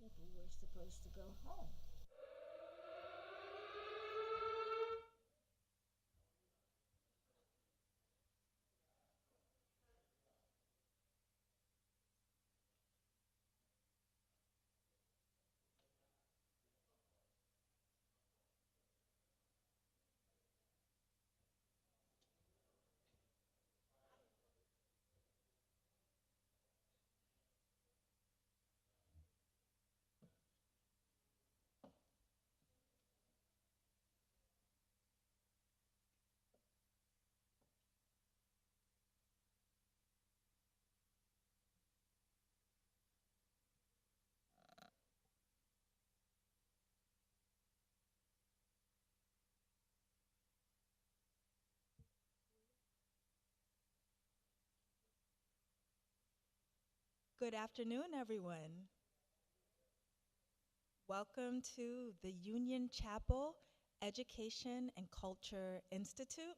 think we were supposed to go home. Good afternoon, everyone. Welcome to the Union Chapel Education and Culture Institute.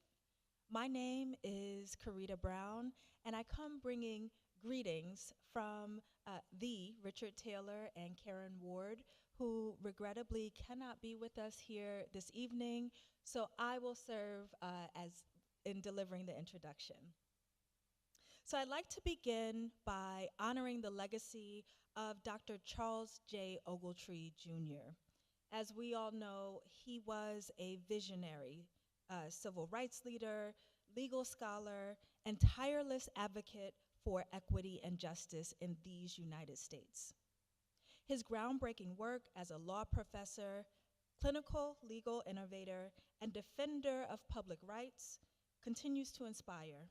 My name is Karita Brown, and I come bringing greetings from the Richard Taylor and Karen Ward, who regrettably cannot be with us here this evening. So I will serve as in delivering the introduction. So I'd like to begin by honoring the legacy of Dr. Charles J. Ogletree Jr. As we all know, he was a visionary civil rights leader, legal scholar, and tireless advocate for equity and justice in these United States. His groundbreaking work as a law professor, clinical legal innovator, and defender of public rights continues to inspire.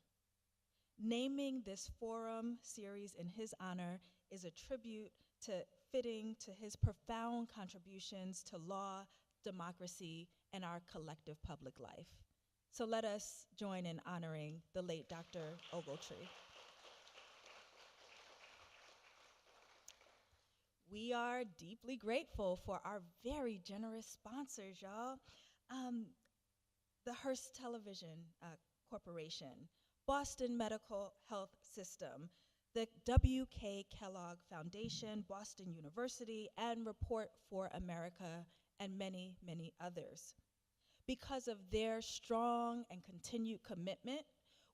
Naming this forum series in his honor is a tribute to fitting to his profound contributions to law, democracy, and our collective public life. So let us join in honoring the late Dr. Ogletree. We are deeply grateful for our very generous sponsors, y'all. Um, the Hearst Television Corporation, Boston Medical Health System, the W.K. Kellogg Foundation, Boston University, and Report for America, and many, many others. Because of their strong and continued commitment,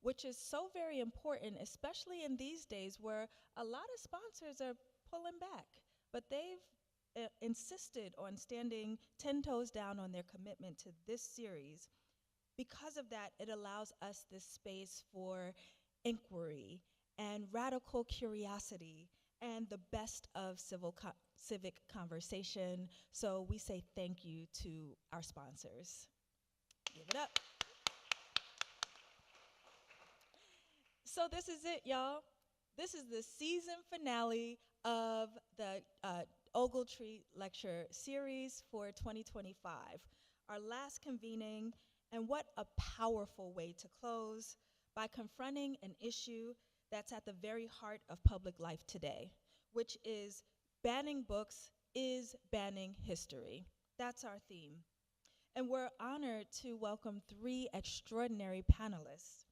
which is so very important, especially in these days where a lot of sponsors are pulling back, but they've insisted on standing 10 toes down on their commitment to this series. Because of that, it allows us this space for inquiry and radical curiosity and the best of civic conversation. So we say thank you to our sponsors. Give it up. So this is it, y'all. This is the season finale of the Ogletree Lecture Series for 2025. Our last convening, and what a powerful way to close by confronting an issue that's at the very heart of public life today, which is banning books is banning history. That's our theme. And we're honored to welcome three extraordinary panelists.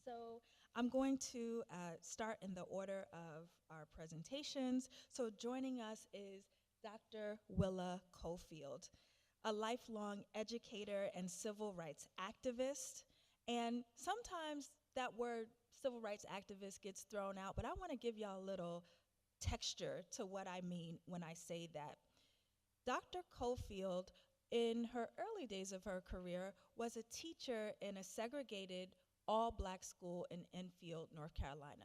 So I'm going to start in the order of our presentations. So joining us is Dr. Willa Cofield, a lifelong educator and civil rights activist. And sometimes that word civil rights activist gets thrown out, but I want to give y'all a little texture to what I mean when I say that. Dr. Cofield, in her early days of her career, was a teacher in a segregated all-black school in Enfield, North Carolina.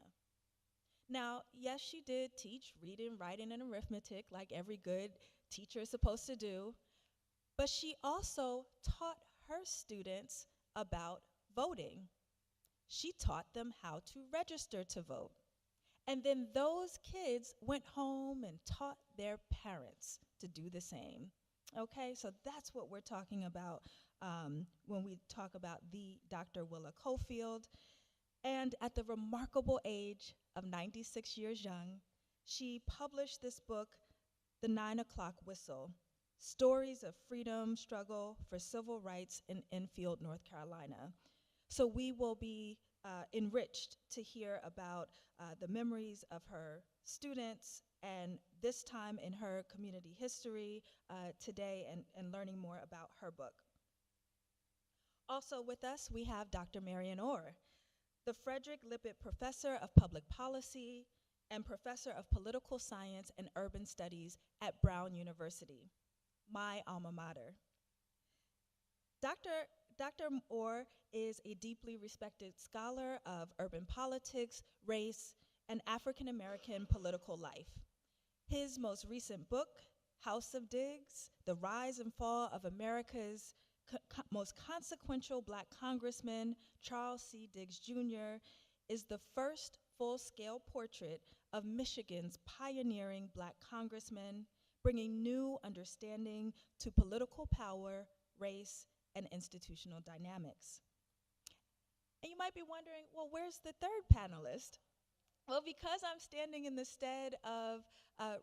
Now, yes, she did teach reading, writing, and arithmetic like every good teacher is supposed to do, but she also taught her students about voting. She taught them how to register to vote. And then those kids went home and taught their parents to do the same. Okay, so that's what we're talking about when we talk about the Dr. Willa Cofield. And at the remarkable age of 96 years young, she published this book, The 9 O'Clock Whistle, Stories of Freedom Struggle for Civil Rights in Enfield, North Carolina. So we will be enriched to hear about the memories of her students and this time in her community history today and learning more about her book. Also with us, we have Dr. Marian Orr, the Frederick Lippitt Professor of Public Policy and Professor of Political Science and Urban Studies at Brown University, my alma mater. Dr. Orr is a deeply respected scholar of urban politics, race, and African American political life. His most recent book, House of Diggs, The Rise and Fall of America's most consequential Black congressman, Charles C. Diggs Jr., is the first full-scale portrait of Michigan's pioneering Black congressman, bringing new understanding to political power, race, and institutional dynamics. And you might be wondering, well, where's the third panelist? Well, because I'm standing in the stead of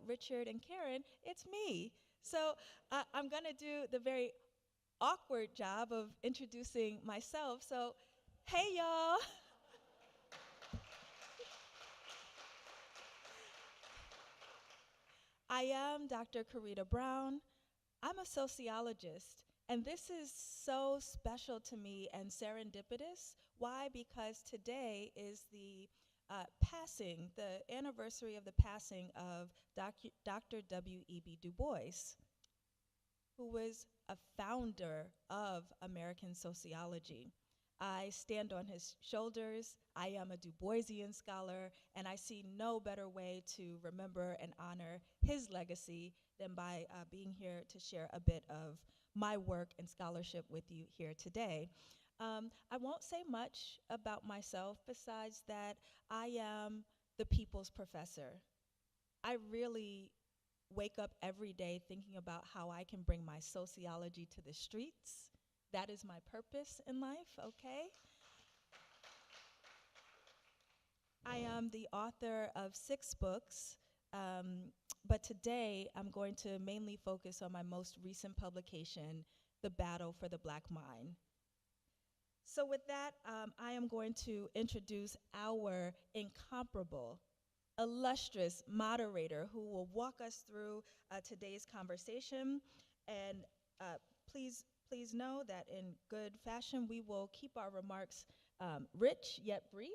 Richard and Karen, it's me. So I'm gonna do the very awkward job of introducing myself. So, hey y'all. I am Dr. Karita Brown. I'm a sociologist, and this is so special to me and serendipitous. Why? Because today is the anniversary of the passing of Dr. W.E.B. Du Bois, who was a founder of American sociology. I stand on his shoulders. I am a Du Boisian scholar, and I see no better way to remember and honor his legacy than by being here to share a bit of my work and scholarship with you here today. I won't say much about myself besides that I am the people's professor. I really wake up every day thinking about how I can bring my sociology to the streets. That is my purpose in life, okay? I am the author of 6 books, but today I'm going to mainly focus on my most recent publication, The Battle for the Black Mind. So with that, I am going to introduce our incomparable, illustrious moderator who will walk us through today's conversation. And please know that in good fashion, we will keep our remarks rich yet brief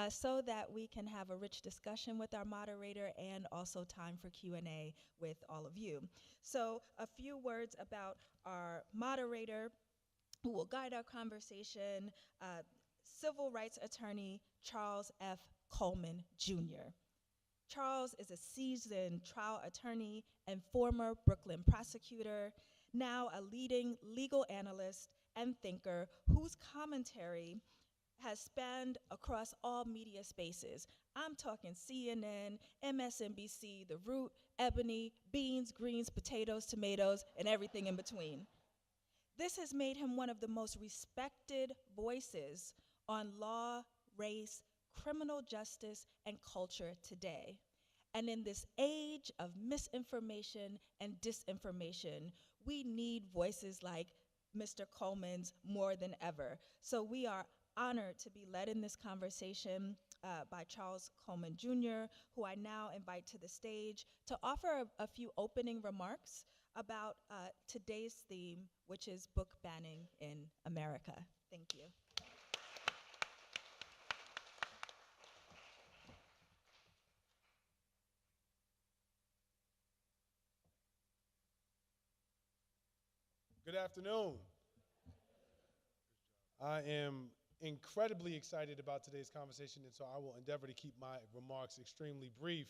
so that we can have a rich discussion with our moderator and also time for Q&A with all of you. So a few words about our moderator who will guide our conversation, civil rights attorney Charles F. Coleman, Jr. Charles is a seasoned trial attorney and former Brooklyn prosecutor, now a leading legal analyst and thinker whose commentary has spanned across all media spaces. I'm talking CNN, MSNBC, The Root, Ebony, beans, greens, potatoes, tomatoes, and everything in between. This has made him one of the most respected voices on law, race, criminal justice, and culture today. And in this age of misinformation and disinformation, we need voices like Mr. Coleman's more than ever. So we are honored to be led in this conversation by Charles Coleman Jr., who I now invite to the stage to offer a few opening remarks about today's theme, which is book banning in America. Thank you. Good afternoon. I am incredibly excited about today's conversation, and so I will endeavor to keep my remarks extremely brief.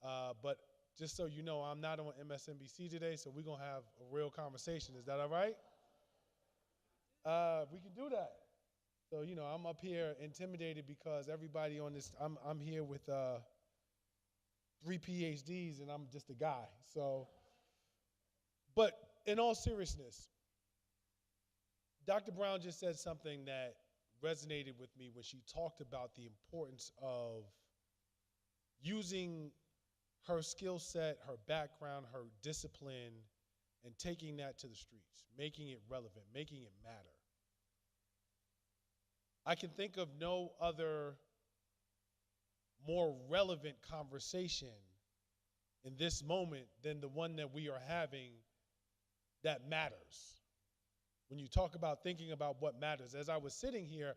But just so you know, I'm not on MSNBC today, so we're going to have a real conversation. Is that all right? We can do that. So, you know, I'm up here intimidated because everybody on this, I'm here with 3 PhDs, and I'm just a guy. So, but in all seriousness, Dr. Brown just said something that resonated with me when she talked about the importance of using her skill set, her background, her discipline, and taking that to the streets, making it relevant, making it matter. I can think of no other more relevant conversation in this moment than the one that we are having that matters. When you talk about thinking about what matters, as I was sitting here,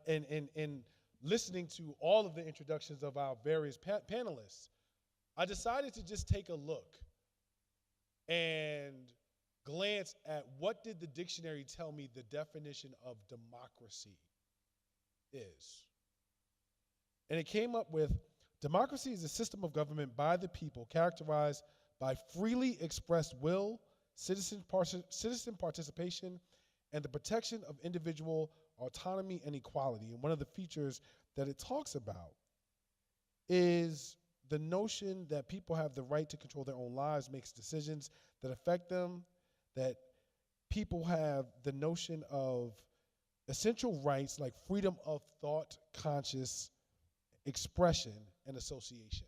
in listening to all of the introductions of our various panelists, I decided to just take a look and glance at what did the dictionary tell me the definition of democracy is. And it came up with democracy is a system of government by the people characterized by freely expressed will, citizen participation, and the protection of individual autonomy and equality. And one of the features that it talks about is the notion that people have the right to control their own lives, makes decisions that affect them, that people have the notion of essential rights like freedom of thought, conscious expression, and association.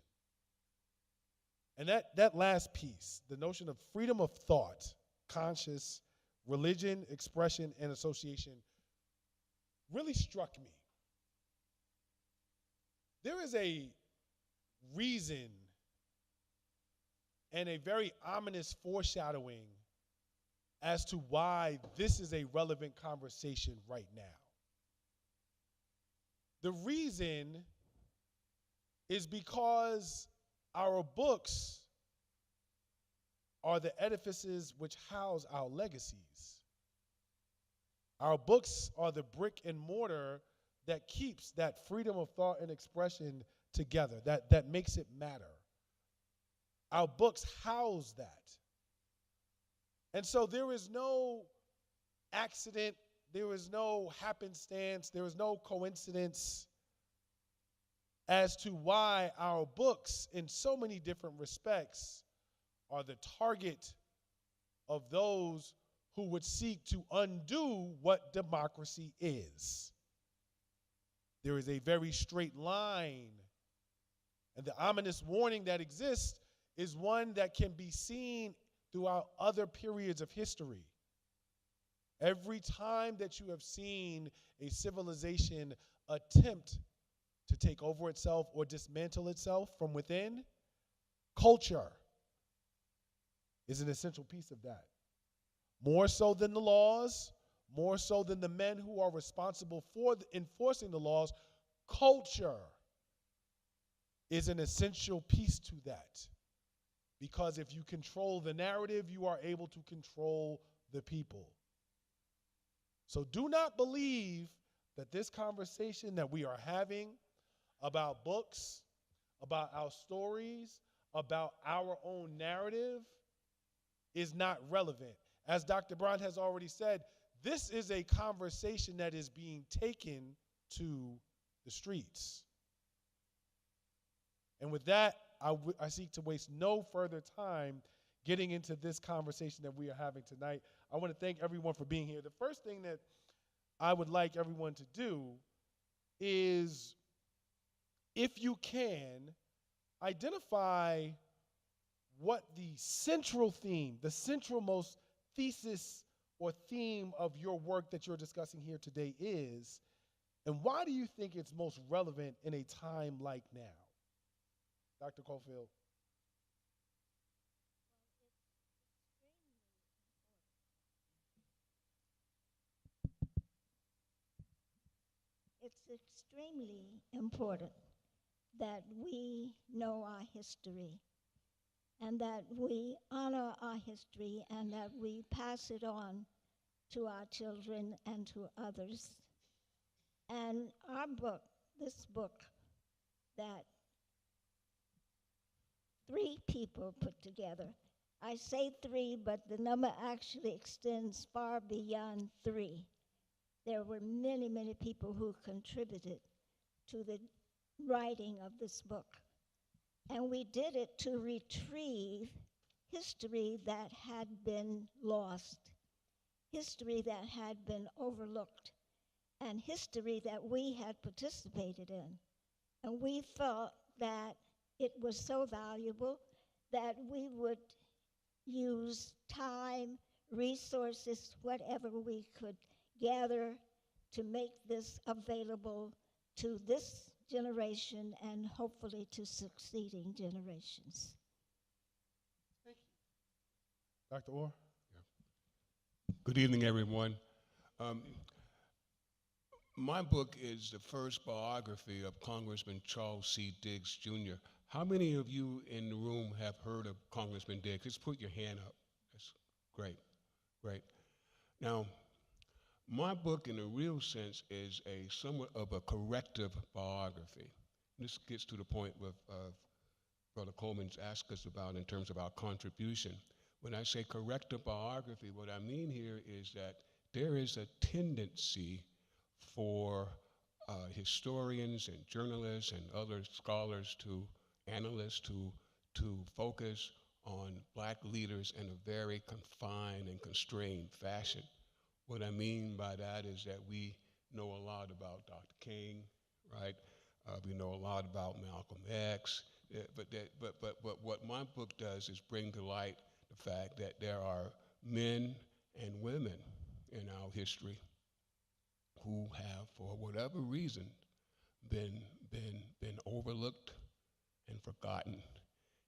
And that last piece, the notion of freedom of thought, conscious, religion, expression, and association, really struck me. There is a reason and a very ominous foreshadowing as to why this is a relevant conversation right now. The reason is because our books are the edifices which house our legacies. Our books are the brick and mortar that keeps that freedom of thought and expression together, that makes it matter. Our books house that. And so there is no accident, there is no happenstance, there is no coincidence as to why our books, in so many different respects, are the target of those who would seek to undo what democracy is. There is a very straight line, and the ominous warning that exists is one that can be seen throughout other periods of history. Every time that you have seen a civilization attempt to take over itself or dismantle itself from within, culture is an essential piece of that. More so than the laws, more so than the men who are responsible for enforcing the laws, culture is an essential piece to that. Because if you control the narrative, you are able to control the people. So do not believe that this conversation that we are having about books, about our stories, about our own narrative is not relevant. As Dr. Brown has already said, this is a conversation that is being taken to the streets. And with that, I seek to waste no further time getting into this conversation that we are having tonight. I want to thank everyone for being here. The first thing that I would like everyone to do is, if you can, identify what the central theme, the centralmost thesis or theme of your work that you're discussing here today is, and why do you think it's most relevant in a time like now? Dr. Caulfield. It's extremely important that we know our history and that we honor our history and that we pass it on to our children and to others. And our book, this book that 3 people put together. I say 3, but the number actually extends far beyond 3. There were many, many people who contributed to the writing of this book. And we did it to retrieve history that had been lost, history that had been overlooked, and history that we had participated in. And we felt that it was so valuable that we would use time, resources, whatever we could gather to make this available to this generation and hopefully to succeeding generations. Dr. Orr? Good evening, everyone. My book is the first biography of Congressman Charles C. Diggs, Jr. How many of you in the room have heard of Congressman Diggs? Just put your hand up. That's great, great. Now, my book, in a real sense, is a somewhat of a corrective biography. This gets to the point with Brother Coleman's asked us about in terms of our contribution. When I say corrective biography, what I mean here is that there is a tendency for historians and journalists and other scholars analysts to focus on black leaders in a very confined and constrained fashion. What I mean by that is that we know a lot about Dr. King, right? We know a lot about Malcolm X, but what my book does is bring to light the fact that there are men and women in our history who have, for whatever reason, been overlooked and forgotten.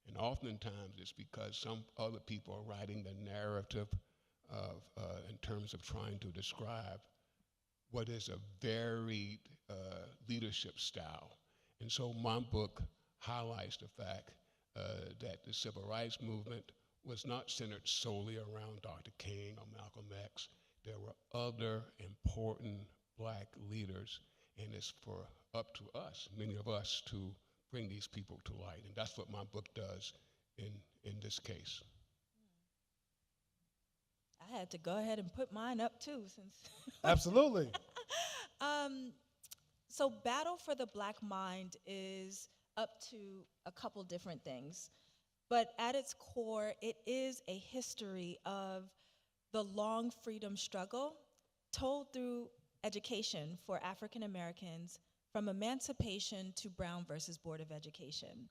And oftentimes it's because some other people are writing the narrative of, in terms of trying to describe what is a varied leadership style. And so my book highlights the fact that the civil rights movement was not centered solely around Dr. King or Malcolm X. There were other important black leaders, and it's for up to us, many of us, to bring these people to light. And that's what my book does in this case. I had to go ahead and put mine up too, since Absolutely. So Battle for the Black Mind is up to a couple different things. But at its core, it is a history of the long freedom struggle told through education for African Americans, from emancipation to Brown versus Board of Education.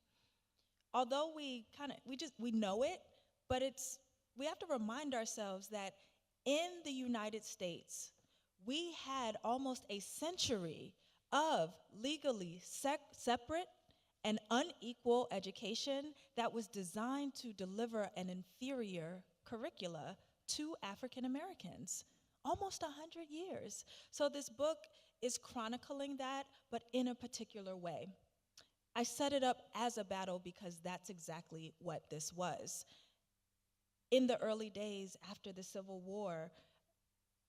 Although we know it, but we have to remind ourselves that in the United States, we had almost a century of legally separate and unequal education that was designed to deliver an inferior curricula to African Americans, almost 100 years. So this book is chronicling that, but in a particular way. I set it up as a battle because that's exactly what this was. In the early days after the Civil War,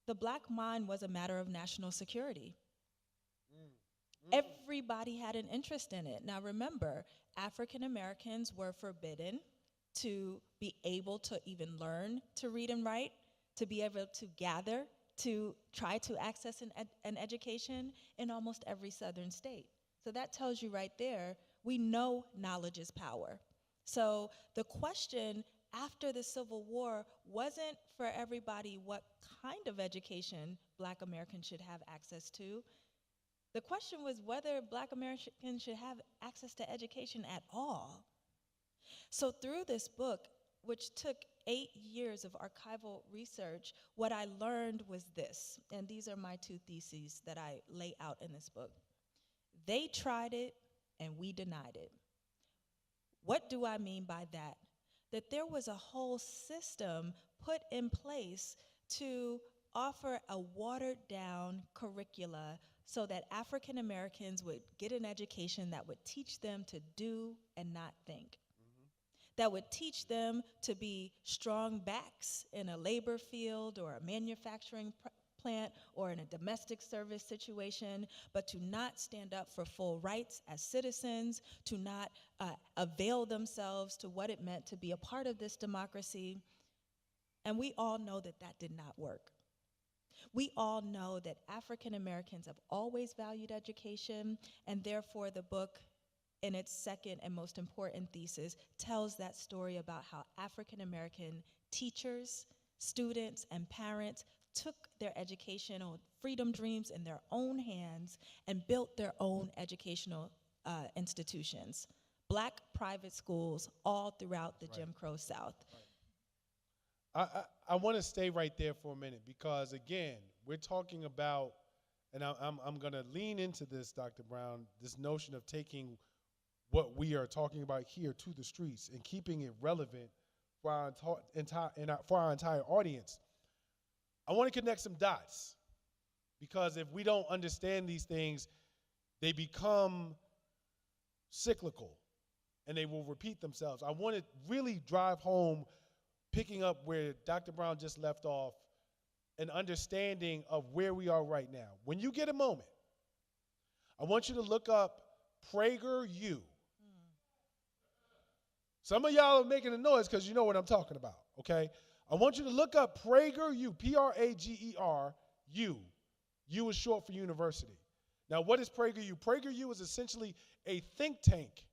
the black mind was a matter of national security. Everybody had an interest in it. Now remember, African Americans were forbidden to be able to even learn to read and write, to be able to gather, to try to access an education in almost every southern state. So that tells you right there, we know knowledge is power. So the question after the Civil War wasn't for everybody what kind of education Black Americans should have access to. The question was whether Black Americans should have access to education at all. So through this book, which took 8 years of archival research, what I learned was this, and these are my two theses that I lay out in this book. They tried it, and we denied it. What do I mean by that? That there was a whole system put in place to offer a watered-down curricula so that African Americans would get an education that would teach them to do and not think. That would teach them to be strong backs in a labor field or a manufacturing plant or in a domestic service situation, but to not stand up for full rights as citizens, to not avail themselves to what it meant to be a part of this democracy. And we all know that that did not work. We all know that African Americans have always valued education, and therefore the book, in its second and most important thesis, tells that story about how African American teachers, students, and parents took their educational freedom dreams in their own hands and built their own educational institutions. Black private schools all throughout the Jim Crow South. I want to stay right there for a minute because, again, we're talking about and I'm going to lean into this, Dr. Brown, this notion of taking what we are talking about here to the streets and keeping it relevant for our entire audience. I want to connect some dots, because if we don't understand these things, they become cyclical and they will repeat themselves. I want to really drive home, picking up where Dr. Brown just left off, an understanding of where we are right now. When you get a moment, I want you to look up PragerU. Some of y'all are making a noise because you know what I'm talking about, okay? I want you to look up PragerU, P-R-A-G-E-R-U. U is short for university. Now, what is PragerU? PragerU is essentially a think tank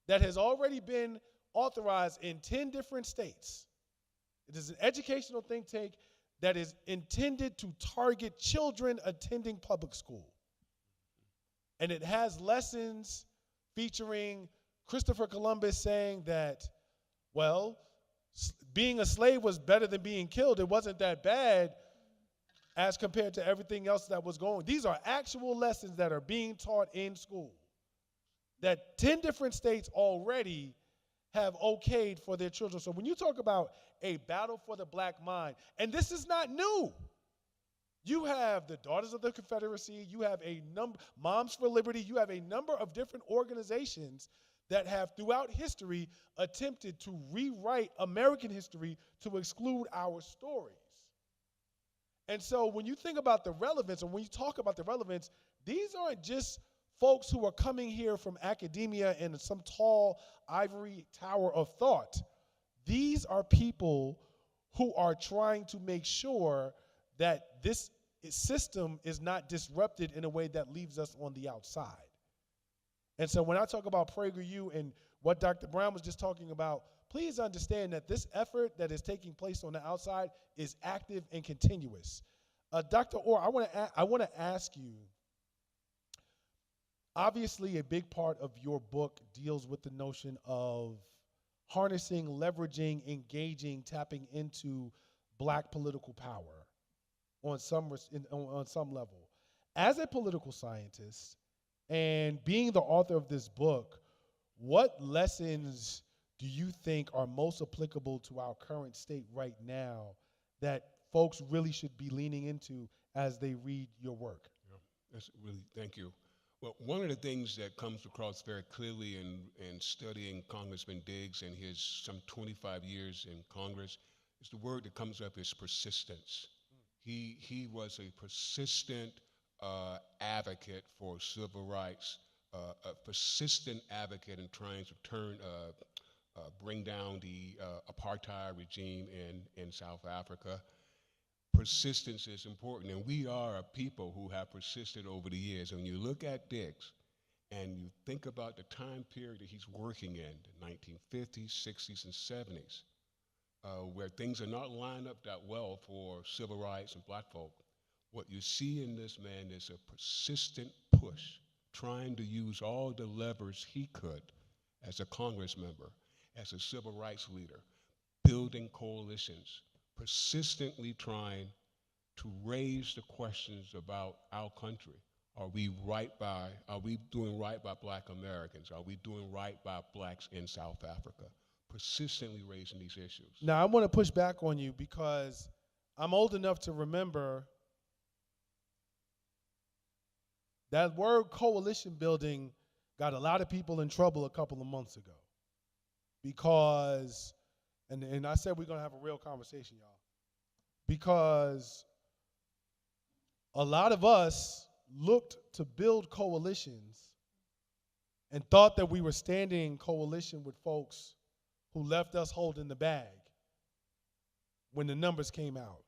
that has already been authorized in 10 different states. It is an educational think tank that is intended to target children attending public school. And it has lessons featuring Christopher Columbus saying that, well, being a slave was better than being killed. It wasn't that bad as compared to everything else that was going. These are actual lessons that are being taught in school that 10 different states already have okayed for their children. So when you talk about a battle for the black mind, and this is not new. You have the Daughters of the Confederacy, you have a number, Moms for Liberty, you have a number of different organizations that have throughout history attempted to rewrite American history to exclude our stories. And so when you think about the relevance, or when you talk about the relevance, these aren't just folks who are coming here from academia in some tall ivory tower of thought. These are people who are trying to make sure that this system is not disrupted in a way that leaves us on the outside. And so when I talk about PragerU and what Dr. Brown was just talking about, please understand that this effort that is taking place on the outside is active and continuous. Dr. Orr, I want to ask you, obviously a big part of your book deals with the notion of harnessing, leveraging, engaging, tapping into black political power on some level. As a political scientist and being the author of this book, what lessons do you think are most applicable to our current state right now that folks really should be leaning into as they read your work? Yeah, that's really, thank you. Well, one of the things that comes across very clearly in studying Congressman Diggs and his some 25 years in Congress is the word that comes up is persistence. He was a persistent advocate for civil rights, a persistent advocate in trying to bring down the apartheid regime in South Africa. Persistence is important, and we are a people who have persisted over the years. And when you look at Diggs and you think about the time period that he's working in, the 1950s, 60s, and 70s, where things are not lined up that well for civil rights and black folk, what you see in this man is a persistent push, trying to use all the levers he could as a Congress member, as a civil rights leader, building coalitions, persistently trying to raise the questions about our country. Are we doing right by black Americans? Are we doing right by blacks in South Africa? Persistently raising these issues. Now, I want to push back on you because I'm old enough to remember that word coalition building got a lot of people in trouble a couple of months ago because, and I said we're going to have a real conversation, y'all, because a lot of us looked to build coalitions and thought that we were standing in coalition with folks who left us holding the bag when the numbers came out.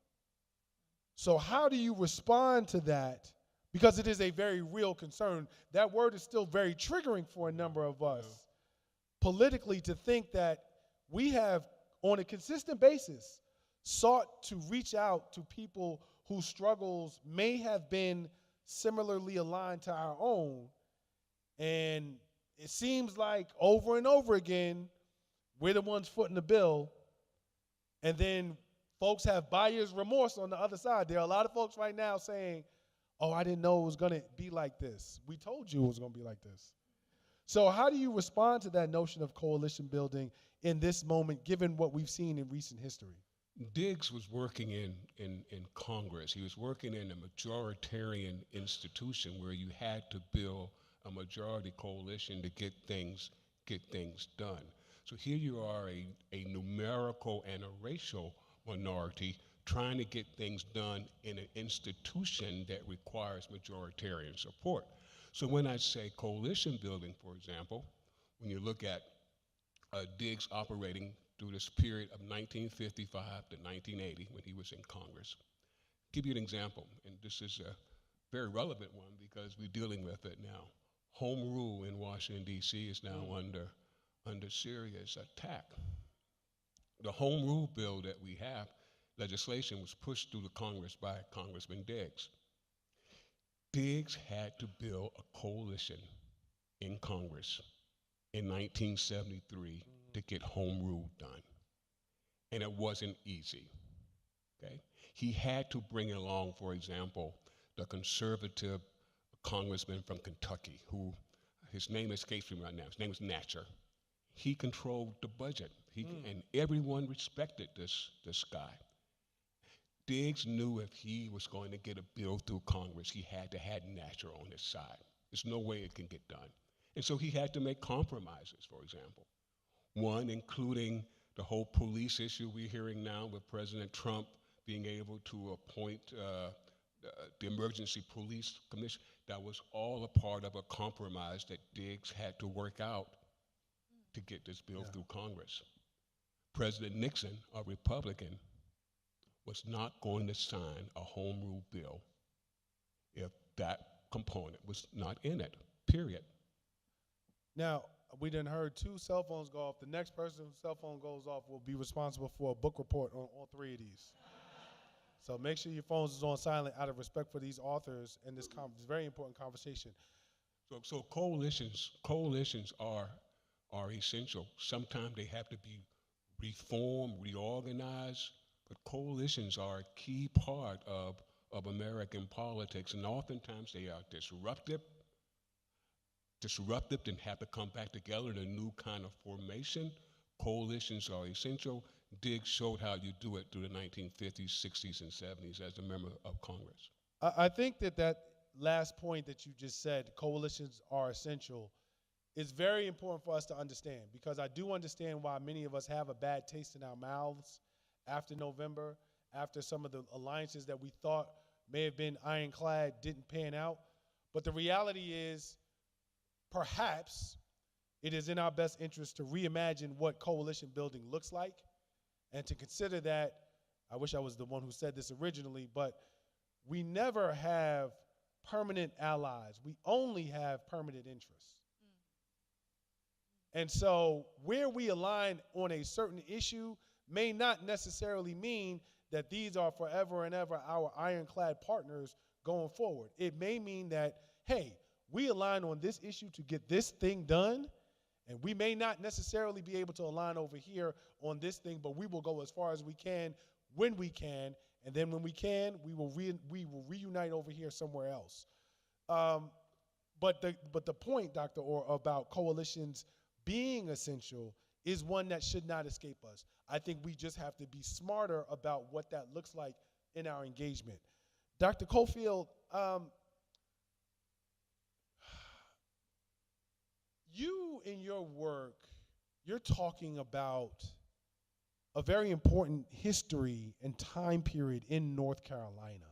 So how do you respond to that? Because it is a very real concern. That word is still very triggering for a number of us politically to think that we have, on a consistent basis, sought to reach out to people whose struggles may have been similarly aligned to our own. And it seems like over and over again, we're the ones footing the bill, and then folks have buyer's remorse on the other side. There are a lot of folks right now saying, Oh, I didn't know it was going to be like this. We told you it was going to be like this. So how do you respond to that notion of coalition building in this moment, given what we've seen in recent history? Diggs was working in Congress. He was working in a majoritarian institution where you had to build a majority coalition to get things done. So here you are, a numerical and a racial minority trying to get things done in an institution that requires majoritarian support. So when I say coalition building, for example, when you look at Diggs operating through this period of 1955 to 1980 when he was in Congress. Give you an example, and this is a very relevant one because we're dealing with it now. Home rule in Washington, D.C. is now under serious attack. The home rule bill that we have, legislation was pushed through the Congress by Congressman Diggs. Diggs had to build a coalition in Congress in 1973 to get home rule done. And it wasn't easy, okay? He had to bring along, for example, the conservative congressman from Kentucky, who, his name escapes me right now, his name is Natcher. He controlled the budget, and everyone respected this guy. Diggs knew if he was going to get a bill through Congress, he had to have Natcher on his side. There's no way it can get done. And so he had to make compromises, for example. One, including the whole police issue we're hearing now with President Trump being able to appoint the Emergency Police Commission. That was all a part of a compromise that Diggs had to work out to get this bill through Congress. President Nixon, a Republican, was not going to sign a home rule bill if that component was not in it, period. Now, we done heard 2 cell phones go off. The next person whose cell phone goes off will be responsible for a book report on all 3 of these. So make sure your phones is on silent out of respect for these authors and this very important conversation. So coalitions are essential. Sometimes they have to be reformed, reorganized, but coalitions are a key part of American politics, and oftentimes they are disruptive and have to come back together in a new kind of formation. Coalitions are essential. Diggs showed how you do it through the 1950s, 60s, and 70s as a member of Congress. I think that last point that you just said, coalitions are essential, is very important for us to understand, because I do understand why many of us have a bad taste in our mouths after November, after some of the alliances that we thought may have been ironclad didn't pan out. But the reality is, perhaps it is in our best interest to reimagine what coalition building looks like and to consider that, I wish I was the one who said this originally, but we never have permanent allies. We only have permanent interests. And so where we align on a certain issue may not necessarily mean that these are forever and ever our ironclad partners going forward. It may mean that, hey, we align on this issue to get this thing done, and we may not necessarily be able to align over here on this thing, but we will go as far as we can when we can, and then when we can, we will reunite over here somewhere else. But the point, Dr. Orr, about coalitions being essential is one that should not escape us. I think we just have to be smarter about what that looks like in our engagement. Dr. Cofield, you in your work, you're talking about a very important history and time period in North Carolina.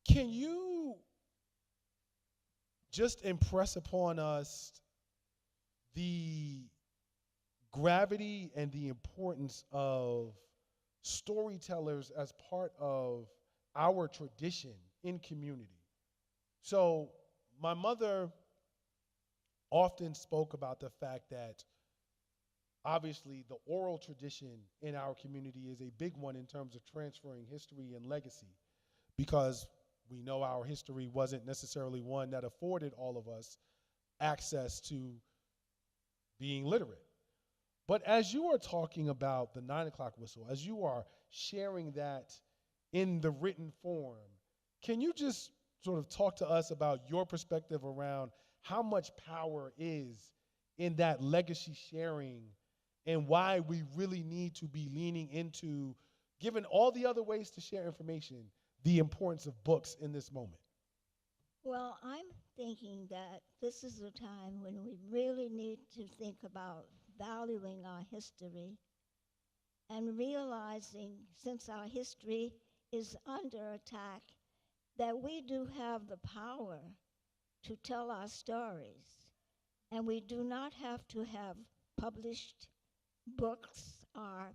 Can you just impress upon us the gravity and the importance of storytellers as part of our tradition in community? So my mother often spoke about the fact that obviously the oral tradition in our community is a big one in terms of transferring history and legacy, because we know our history wasn't necessarily one that afforded all of us access to being literate. But as you are talking about the 9 o'clock whistle, as you are sharing that in the written form, Can you just sort of talk to us about your perspective around how much power is in that legacy sharing and why we really need to be leaning into, given all the other ways to share information, the importance of books in this moment? Well, I'm thinking that this is a time when we really need to think about valuing our history and realizing, since our history is under attack, that we do have the power to tell our stories. And we do not have to have published books or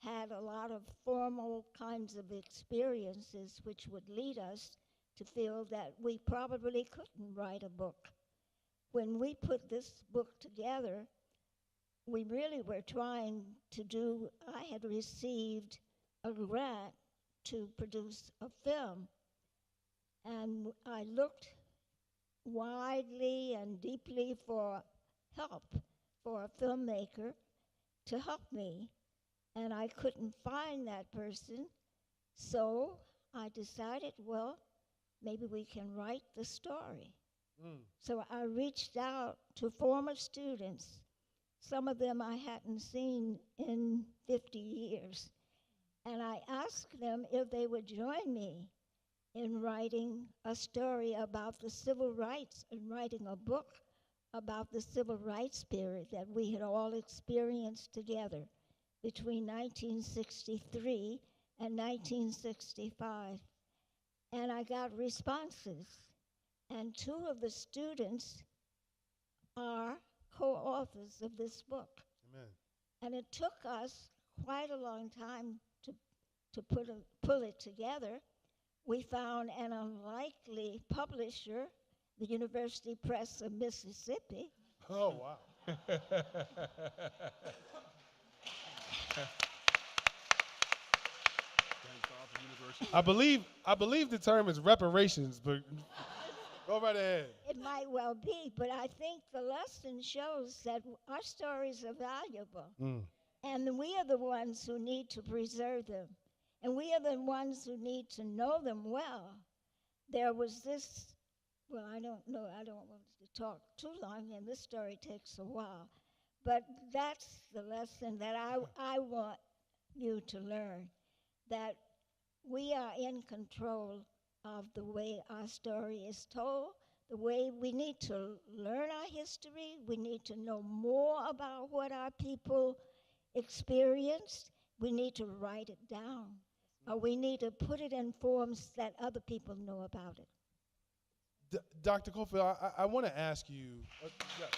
had a lot of formal kinds of experiences which would lead us to feel that we probably couldn't write a book. When we put this book together, we really were trying to do, I had received a grant to produce a film, and I looked widely and deeply for help, for a filmmaker to help me, and I couldn't find that person, so I decided, well, maybe we can write the story. So I reached out to former students. Some of them I hadn't seen in 50 years. And I asked them if they would join me in writing a story about the civil rights and writing a book about the civil rights period that we had all experienced together between 1963 and 1965. And I got responses. And two of the students are co-authors of this book. Amen. And it took us quite a long time to pull it together. We found an unlikely publisher, the University Press of Mississippi. Oh, wow. I believe the term is reparations, but go right ahead. It might well be, but I think the lesson shows that our stories are valuable. And we are the ones who need to preserve them. And we are the ones who need to know them well. There was this, well, I don't know, I don't want to talk too long, and this story takes a while. But that's the lesson that I want you to learn, that we are in control of the way our story is told, the way we need to learn our history, we need to know more about what our people experienced, we need to write it down, or we need to put it in forms that other people know about it. Dr. Cofield, I want to ask you, yes.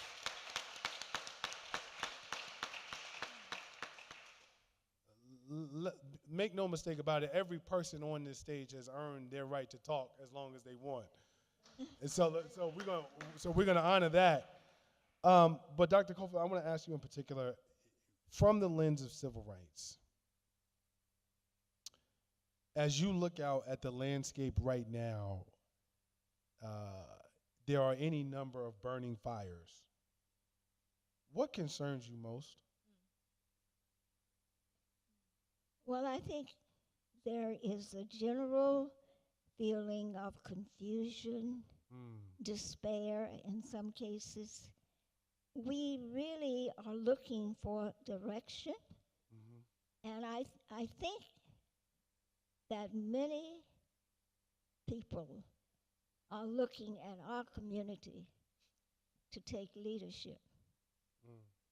Make no mistake about it, every person on this stage has earned their right to talk as long as they want. And so we're gonna honor that. But Dr. Cofield, I want to ask you in particular, from the lens of civil rights, as you look out at the landscape right now, there are any number of burning fires. What concerns you most? Well, I think there is a general feeling of confusion, despair in some cases. We really are looking for direction, and I think that many people are looking at our community to take leadership,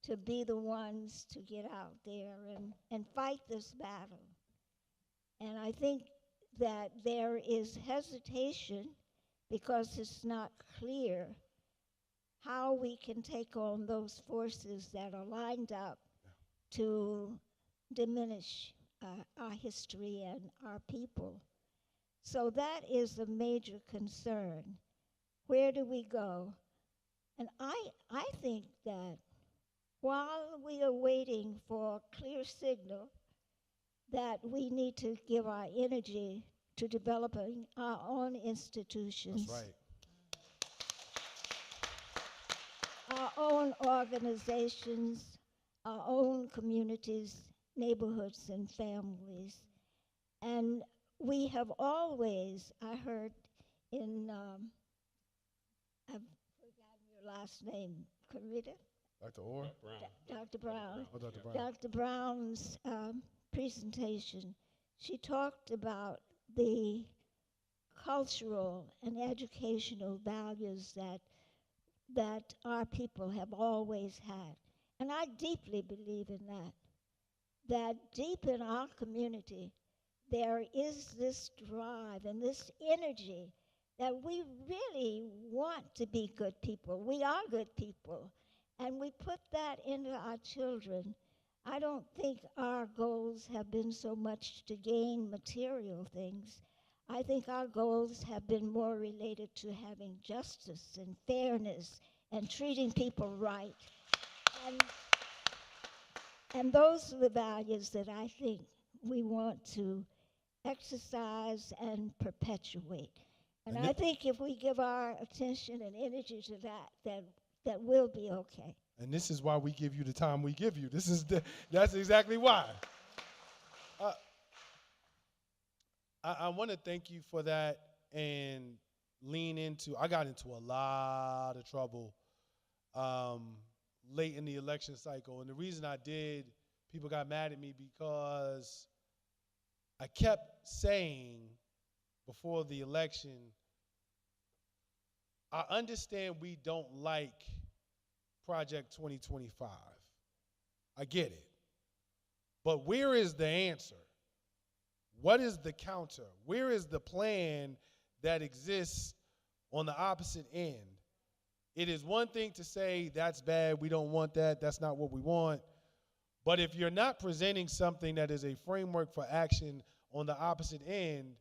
to be the ones to get out there and fight this battle. And I think that there is hesitation because it's not clear how we can take on those forces that are lined up to diminish our history and our people. So that is a major concern. Where do we go? And I think that while we are waiting for a clear signal that we need to give our energy to developing our own institutions. That's right. Our own organizations, our own communities, neighborhoods, and families. And we have always, I heard in, I've forgotten your last name, Carita? Dr. Orr? Dr. Brown. Oh, Dr. Brown. Dr. Brown's presentation, she talked about the cultural and educational values that our people have always had. And I deeply believe in that. That deep in our community, there is this drive and this energy that we really want to be good people. We are good people. And we put that into our children. I don't think our goals have been so much to gain material things. I think our goals have been more related to having justice and fairness and treating people right. And those are the values that I think we want to exercise and perpetuate. And I think if we give our attention and energy to that we'll be okay. And this is why we give you the time we give you. That's exactly why. I want to thank you for that and lean into. I got into a lot of trouble late in the election cycle, and the reason I did, people got mad at me because I kept saying before the election, I understand we don't like Project 2025. I get it. But where is the answer? What is the counter? Where is the plan that exists on the opposite end? It is one thing to say that's bad, we don't want that, that's not what we want. But if you're not presenting something that is a framework for action on the opposite end,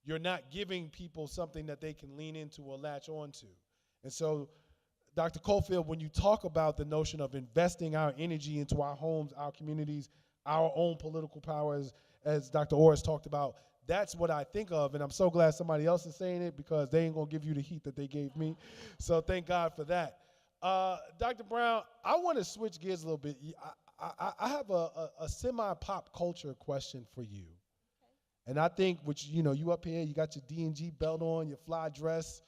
you're not giving people something that they can lean into or latch onto. And so, Dr. Cofield, when you talk about the notion of investing our energy into our homes, our communities, our own political powers, as Dr. Orr has talked about, that's what I think of, and I'm so glad somebody else is saying it because they ain't gonna give you the heat that they gave me. So thank God for that. Dr. Brown, I wanna switch gears a little bit. I have a semi-pop culture question for you. And I think, you up here, you got your D&G belt on, your fly dress.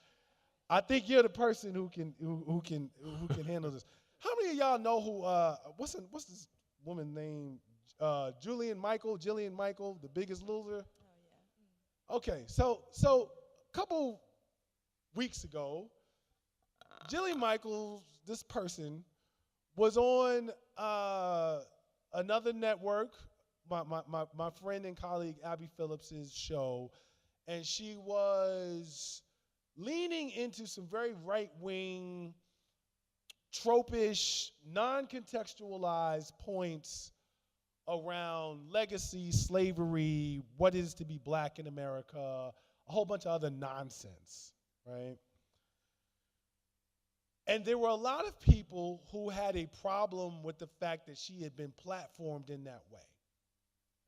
I think you're the person who can handle this. How many of y'all know who? What's this woman's name? Jillian Michael, The Biggest Loser. Oh yeah. Okay, so a couple weeks ago, Jillian Michaels, this person, was on another network, my friend and colleague Abby Phillips's show, and she was leaning into some very right-wing, tropish, non-contextualized points around legacy, slavery, what it is to be black in America, a whole bunch of other nonsense, right? And there were a lot of people who had a problem with the fact that she had been platformed in that way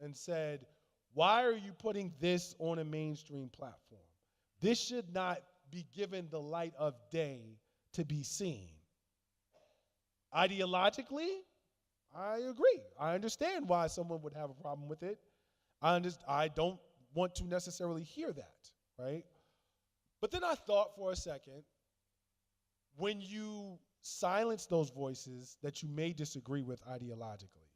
and said, why are you putting this on a mainstream platform? This should not be given the light of day to be seen. Ideologically, I agree. I understand why someone would have a problem with it. I don't want to necessarily hear that, right? But then I thought for a second, when you silence those voices that you may disagree with ideologically,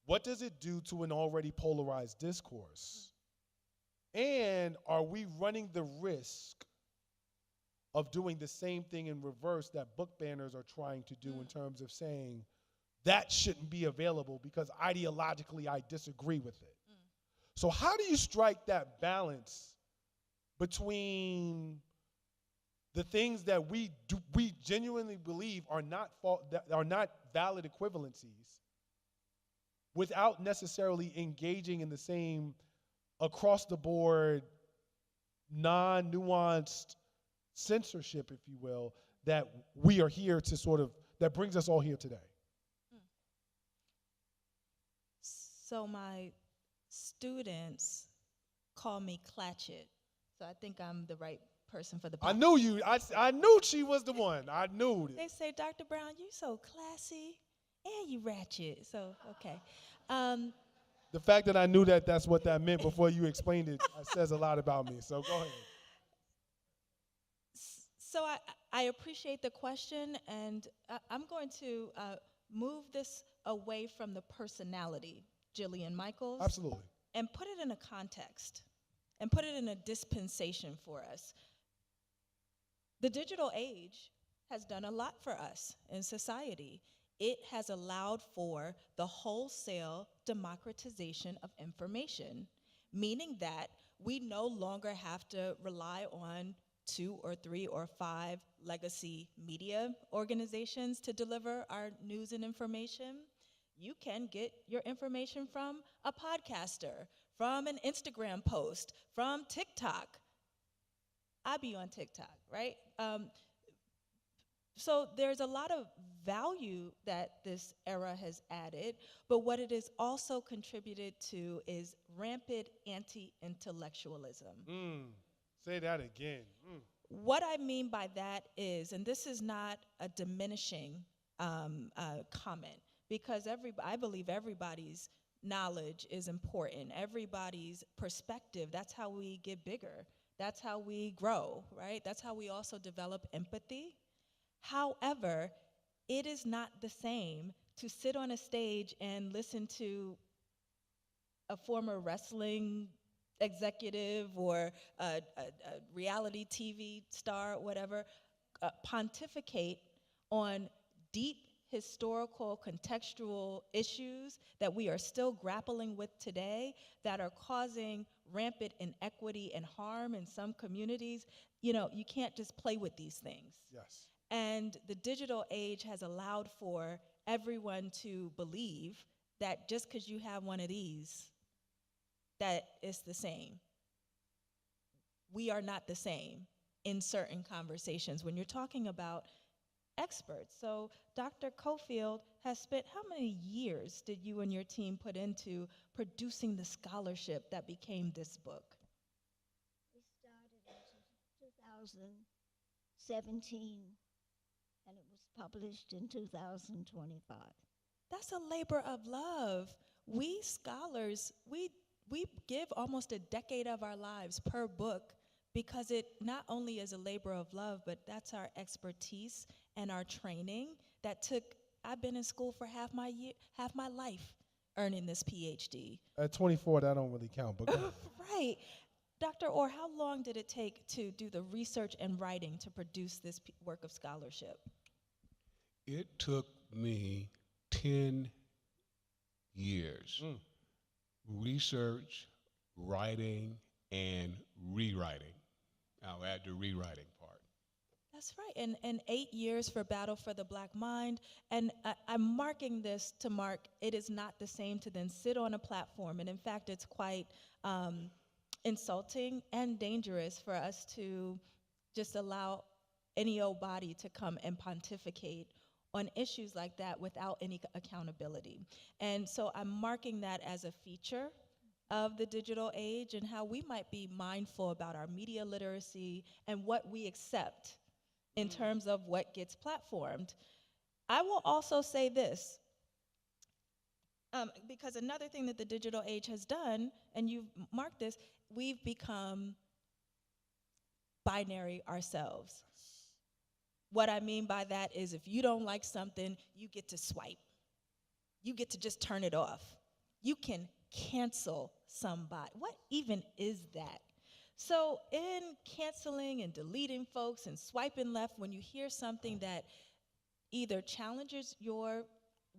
what does it do to an already polarized discourse? And are we running the risk of doing the same thing in reverse that book banners are trying to do in terms of saying that shouldn't be available because ideologically I disagree with it? So how do you strike that balance between the things that we genuinely believe are not valid equivalencies without necessarily engaging in the same across-the-board, non-nuanced censorship, if you will, that we are here to that brings us all here today? So my students call me Clatchit, so I think I'm the right person for the I knew you. I knew she was the one. I knew it. They say, Dr. Brown, you so classy and you ratchet. So, okay. The fact that I knew that that's what that meant before you explained it says a lot about me. So go ahead. So I appreciate the question, and I'm going to move this away from the personality, Jillian Michaels, Absolutely. and put it in a context, and put it in a dispensation for us. The digital age has done a lot for us in society. It has allowed for the wholesale democratization of information, meaning that we no longer have to rely on 2 or 3 or 5 legacy media organizations to deliver our news and information. You can get your information from a podcaster, from an Instagram post, from TikTok. I be on TikTok, right? So there's a lot of value that this era has added, but what it has also contributed to is rampant anti-intellectualism. Say that again. What I mean by that is, and this is not a diminishing comment, because I believe everybody's knowledge is important, everybody's perspective. That's how we get bigger. That's how we grow, right? That's how we also develop empathy. However, it is not the same to sit on a stage and listen to a former wrestling executive or a reality TV star, whatever, pontificate on deep historical, contextual issues that we are still grappling with today that are causing rampant inequity and harm in some communities. You know, you can't just play with these things. Yes. And the digital age has allowed for everyone to believe that just because you have one of these, that it's the same. We are not the same in certain conversations when you're talking about experts. So Dr. Cofield has spent, how many years did you and your team put into producing the scholarship that became this book? We started in 2017, and it was published in 2025. That's a labor of love. We scholars, we give almost a decade of our lives per book because it not only is a labor of love, but that's our expertise and our training that took, I've been in school for half my life earning this PhD. At 24, that don't really count, but go ahead. Right. Dr. Orr, how long did it take to do the research and writing to produce this work of scholarship? It took me 10 years. Research, writing, and rewriting. I'll add the rewriting part. That's right, and 8 years for Battle for the Black Mind, and I'm marking this to mark it is not the same to then sit on a platform, and in fact, it's quite insulting and dangerous for us to just allow any old body to come and pontificate on issues like that without any accountability. And so I'm marking that as a feature of the digital age and how we might be mindful about our media literacy and what we accept in terms of what gets platformed. I will also say this, because another thing that the digital age has done, and you've marked this, we've become binary ourselves. What I mean by that is if you don't like something, you get to swipe. You get to just turn it off. You can cancel somebody. What even is that? So in canceling and deleting folks and swiping left when you hear something that either challenges your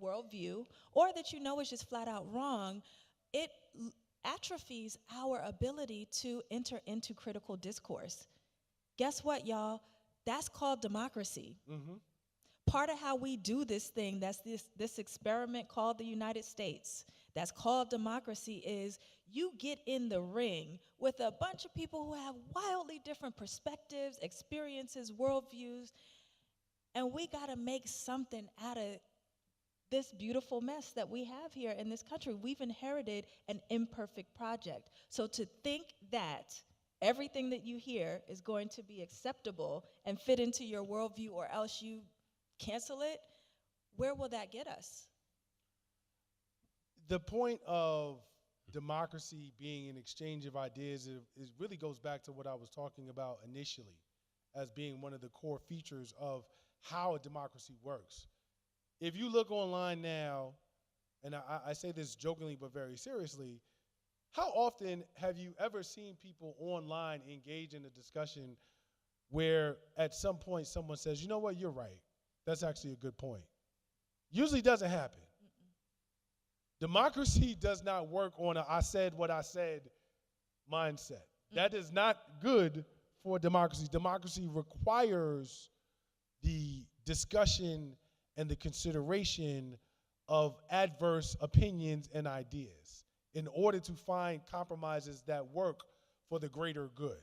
worldview or that you know is just flat out wrong, it atrophies our ability to enter into critical discourse. Guess what, y'all? That's called democracy. Part of how we do this thing, that's this experiment called the United States, that's called democracy, is you get in the ring with a bunch of people who have wildly different perspectives, experiences, worldviews, and we gotta make something out of this beautiful mess that we have here in this country. We've inherited an imperfect project. So to think that everything that you hear is going to be acceptable and fit into your worldview or else you cancel it, where will that get us? The point of democracy being an exchange of ideas, it really goes back to what I was talking about initially as being one of the core features of how a democracy works. If you look online now, and I say this jokingly but very seriously, how often have you ever seen people online engage in a discussion where at some point someone says, you know what, you're right. That's actually a good point. Usually doesn't happen. Democracy does not work on a I said what I said mindset. That is not good for democracy. Democracy requires the discussion and the consideration of adverse opinions and ideas in order to find compromises that work for the greater good.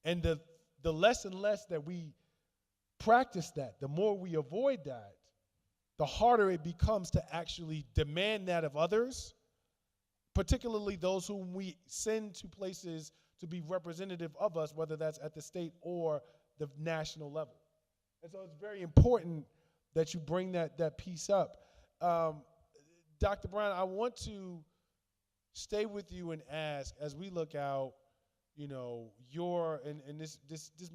And the less and less that we practice that, the more we avoid that, the harder it becomes to actually demand that of others, particularly those whom we send to places to be representative of us, whether that's at the state or the national level. And so it's very important that you bring that piece up. Dr. Brown, I want to stay with you and ask, as we look out, you know, and this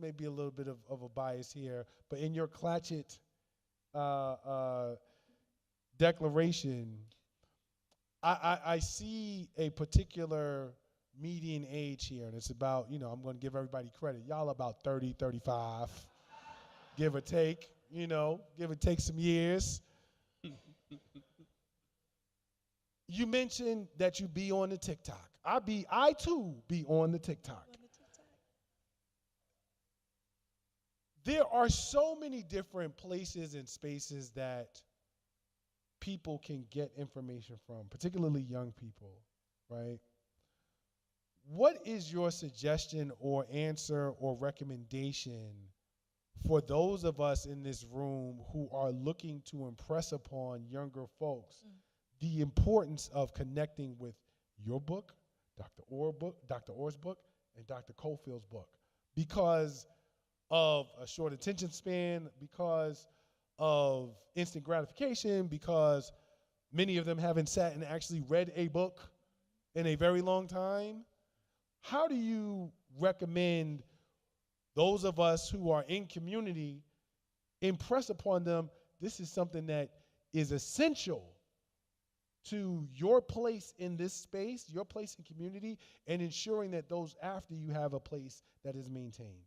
may be a little bit of a bias here, but in your Clatchit declaration, I see a particular median age here, and it's about, you know, I'm going to give everybody credit. Y'all about 30, 35, give or take, you know, give or take some years. You mentioned that you be on the TikTok. I too be on the TikTok. There are so many different places and spaces that people can get information from, particularly young people, right? What is your suggestion or answer or recommendation for those of us in this room who are looking to impress upon younger folks the importance of connecting with your book, Dr. Orr's book, and Dr. Cofield's book? Because of a short attention span, because of instant gratification, because many of them haven't sat and actually read a book in a very long time. How do you recommend those of us who are in community impress upon them this is something that is essential to your place in this space, your place in community, and ensuring that those after you have a place that is maintained?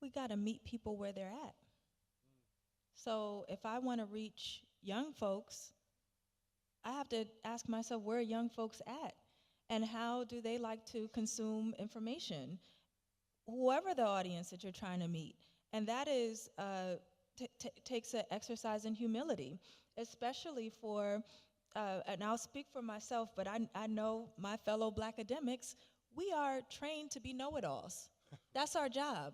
We got to meet people where they're at. So if I want to reach young folks, I have to ask myself, where are young folks at? And how do they like to consume information? Whoever the audience that you're trying to meet. And that is takes an exercise in humility, especially for, and I'll speak for myself, but I know my fellow Black academics, we are trained to be know-it-alls. That's our job.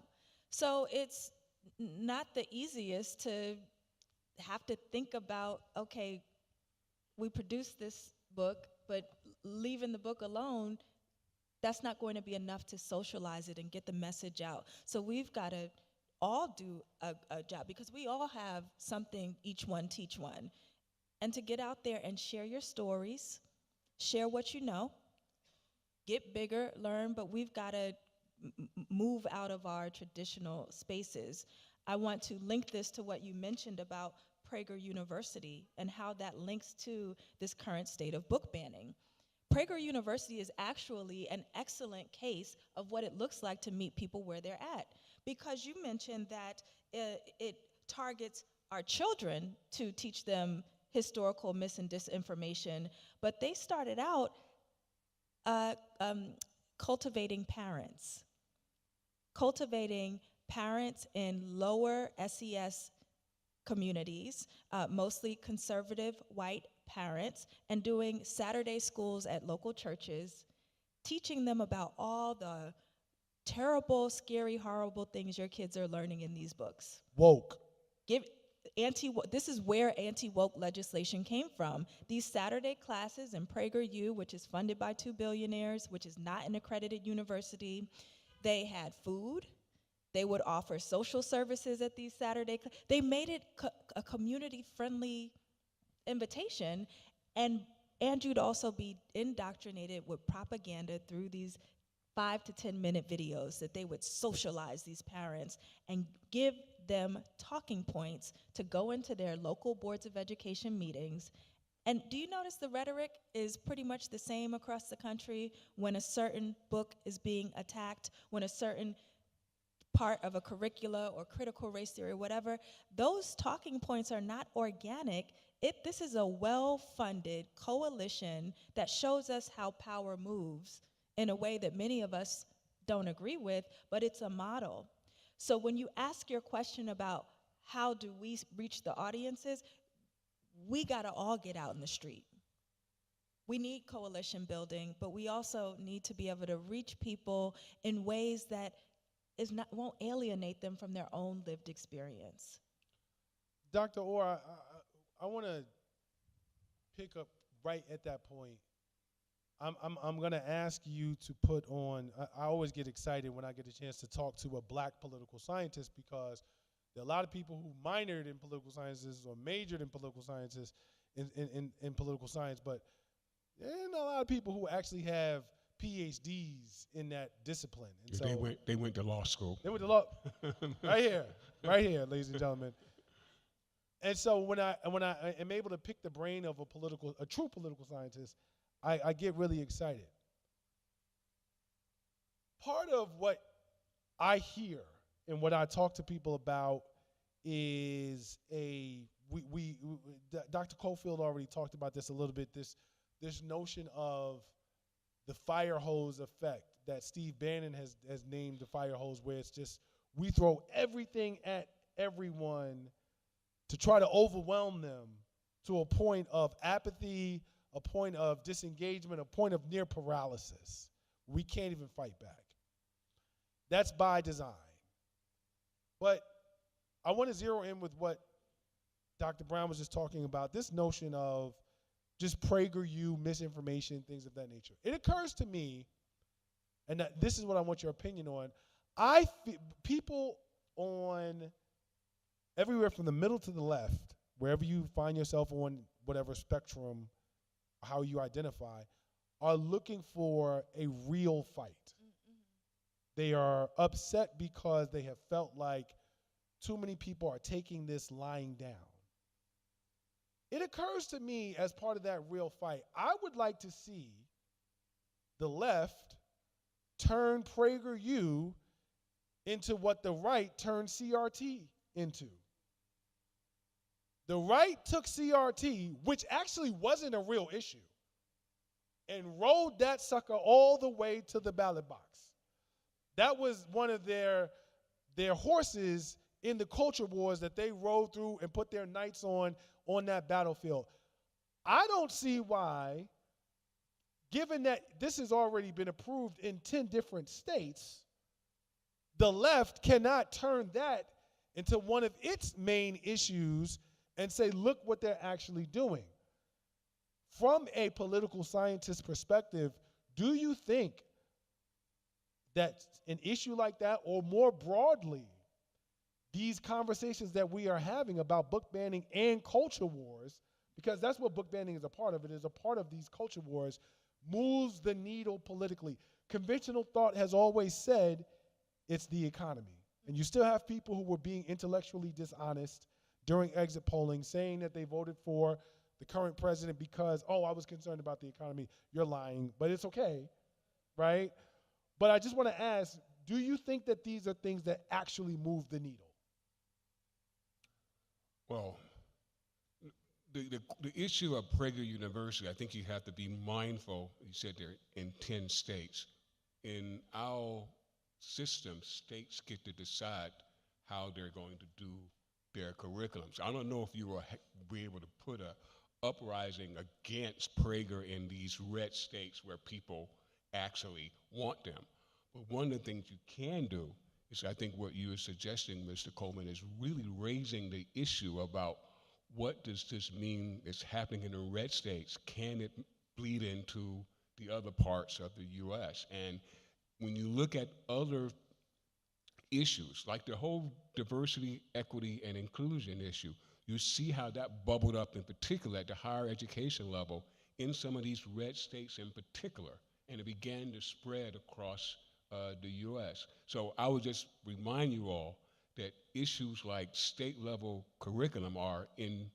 So it's not the easiest to have to think about, okay, we produced this book, but leaving the book alone, that's not going to be enough to socialize it and get the message out. So we've got to all do a job, because we all have something, each one teach one. And to get out there and share your stories, share what you know, get bigger, learn, but we've got to move out of our traditional spaces. I want to link this to what you mentioned about Prager University and how that links to this current state of book banning. Prager University is actually an excellent case of what it looks like to meet people where they're at, because you mentioned that it targets our children to teach them historical mis and disinformation, but they started out cultivating parents in lower SES communities, mostly conservative white parents, and doing Saturday schools at local churches, teaching them about all the terrible, scary, horrible things your kids are learning in these books. Woke. This is where anti-woke legislation came from. These Saturday classes in PragerU, which is funded by 2 billionaires, which is not an accredited university, they had food. They would offer social services at these Saturday. They made it a community-friendly invitation, And you'd also be indoctrinated with propaganda through these 5 to 10 minute videos that they would socialize these parents and give them talking points to go into their local boards of education meetings. And do you notice the rhetoric is pretty much the same across the country when a certain book is being attacked, when a certain part of a curricula or critical race theory or whatever? Those talking points are not organic. This is a well-funded coalition that shows us how power moves in a way that many of us don't agree with, but it's a model. So when you ask your question about how do we reach the audiences, we gotta all get out in the street. We need coalition building, but we also need to be able to reach people in ways that won't alienate them from their own lived experience. Dr. Orr, I want to pick up right at that point. I'm going to ask you to put on, I always get excited when I get a chance to talk to a black political scientist, because there are a lot of people who minored in political sciences or majored in political sciences, in political science, but there ain't a lot of people who actually have PhDs in that discipline. And so They went to law school. They went to law, right here, ladies and gentlemen. And so when I am able to pick the brain of a true political scientist, I get really excited. Part of what I hear and what I talk to people about is Dr. Cofield already talked about this a little bit, this notion of the fire hose effect that Steve Bannon has named the fire hose, where it's just we throw everything at everyone to try to overwhelm them to a point of apathy, a point of disengagement, a point of near paralysis. We can't even fight back. That's by design. But I want to zero in with what Dr. Brown was just talking about, this notion of just PragerU, misinformation, things of that nature. It occurs to me, and this is what I want your opinion on, people on everywhere from the middle to the left, wherever you find yourself on whatever spectrum, how you identify, are looking for a real fight. They are upset because they have felt like too many people are taking this lying down. It occurs to me, as part of that real fight, I would like to see the left turn PragerU into what the right turned CRT into. The right took CRT, which actually wasn't a real issue, and rode that sucker all the way to the ballot box. That was one of their horses in the culture wars that they rode through and put their knights on that battlefield. I don't see why, given that this has already been approved in 10 different states, the left cannot turn that into one of its main issues and say, look what they're actually doing. From a political scientist perspective, do you think that an issue like that, or more broadly, these conversations that we are having about book banning and culture wars, because that's what book banning is a part of, it is a part of these culture wars, moves the needle politically. Conventional thought has always said it's the economy. And you still have people who were being intellectually dishonest during exit polling, saying that they voted for the current president because, oh, I was concerned about the economy. You're lying, but it's okay, right? But I just want to ask, do you think that these are things that actually move the needle? Well, the issue of Prager University, I think you have to be mindful, you said they're in 10 states. In our system, states get to decide how they're going to do their curriculums. I don't know if you will be able to put a uprising against Prager in these red states where people actually want them. But one of the things you can do is, I think what you are suggesting, Mr. Coleman, is really raising the issue about what does this mean is happening in the red states? Can it bleed into the other parts of the U.S.? And when you look at other issues, like the whole diversity, equity, and inclusion issue, You see how that bubbled up in particular at the higher education level in some of these red states in particular, and it began to spread across the U.S. So I would just remind you all that issues like state level curriculum are in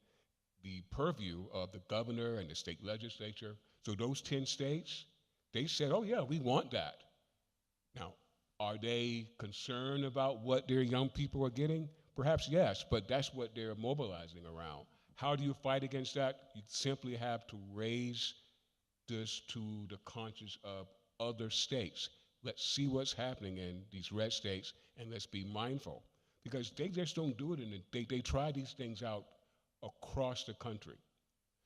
the purview of the governor and the state legislature. So those 10 states, they said, oh yeah, we want that. Now, are they concerned about what their young people are getting? Perhaps yes, but that's what they're mobilizing around. How do you fight against that? You simply have to raise this to the conscience of other states. Let's see what's happening in these red states, and let's be mindful. Because they just don't do it, they try these things out across the country.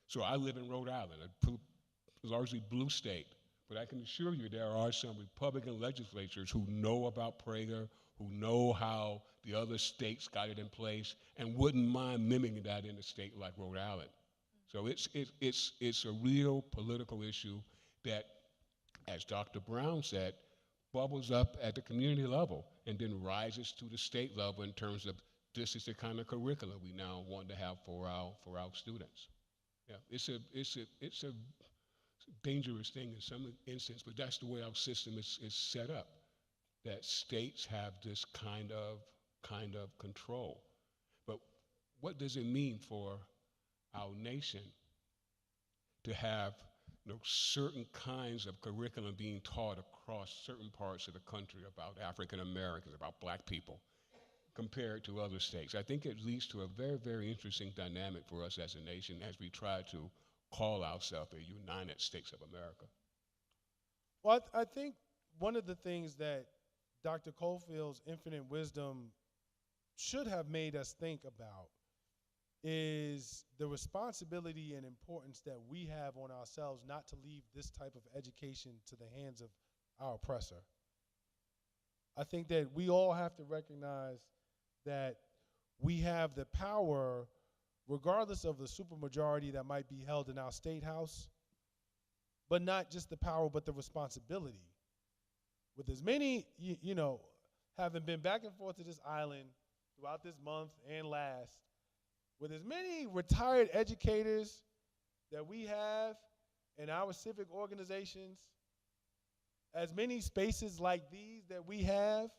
So I live in Rhode Island, a largely blue state, but I can assure you there are some Republican legislators who know about Prager, who know how the other states got it in place, and wouldn't mind mimicking that in a state like Rhode Island. So it's a real political issue that, as Dr. Brown said, bubbles up at the community level and then rises to the state level in terms of this is the kind of curriculum we now want to have for our students. Yeah, it's a dangerous thing in some instances, but that's the way our system is set up. That states have this kind of control. But what does it mean for our nation to have certain kinds of curriculum being taught across certain parts of the country about African Americans, about black people, compared to other states? I think it leads to a very, very interesting dynamic for us as a nation as we try to call ourselves a United States of America. Well, I think one of the things that Dr. Cofield's infinite wisdom should have made us think about is the responsibility and importance that we have on ourselves not to leave this type of education to the hands of our oppressor. I think that we all have to recognize that we have the power, regardless of the supermajority that might be held in our state house, but not just the power, but the responsibility. With as many, having been back and forth to this island throughout this month and last, with as many retired educators that we have in our civic organizations, as many spaces like these that we have,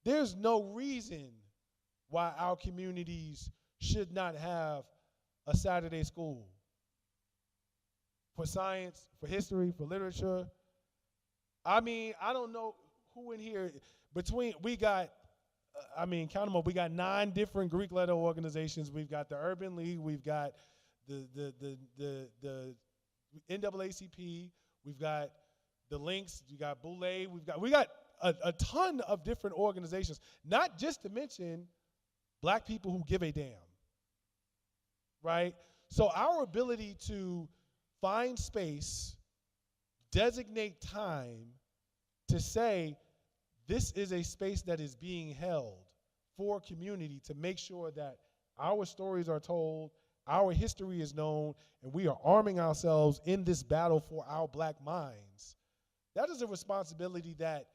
there's no reason why our communities should not have a Saturday school for science, for history, for literature. I mean, I don't know who in here, we got, count them up, we got 9 different Greek letter organizations. We've got the Urban League, we've got the NAACP, we've got the Links, we got Boulay, we got a ton of different organizations, not just to mention black people who give a damn, right? So our ability to find space, designate time to say this is a space that is being held for community to make sure that our stories are told, our history is known, and we are arming ourselves in this battle for our black minds. That is a responsibility that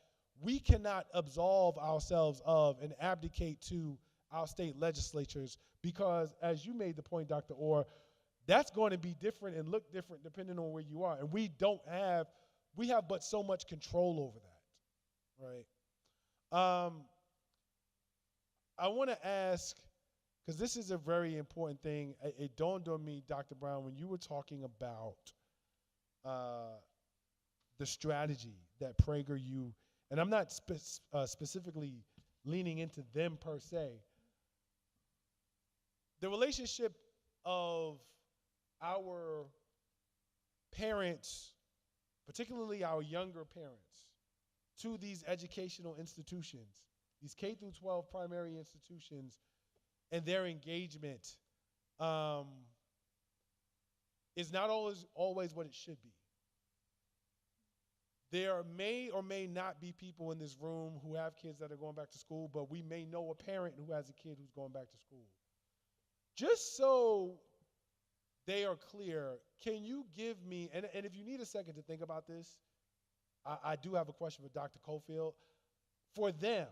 we cannot absolve ourselves of and abdicate to our state legislatures, because as you made the point, Dr. Orr, that's going to be different and look different depending on where you are. And we have but so much control over that, right? I want to ask, because this is a very important thing, it dawned on me, Dr. Brown, when you were talking about the strategy that PragerU, and I'm not specifically leaning into them per se, the relationship of our parents, particularly our younger parents, to these educational institutions, these K through 12 primary institutions, and their engagement is not always what it should be. There may or may not be people in this room who have kids that are going back to school, but we may know a parent who has a kid who's going back to school. Just so they are clear, can you give me, and if you need a second to think about this, I do have a question for Dr. Cofield. For them,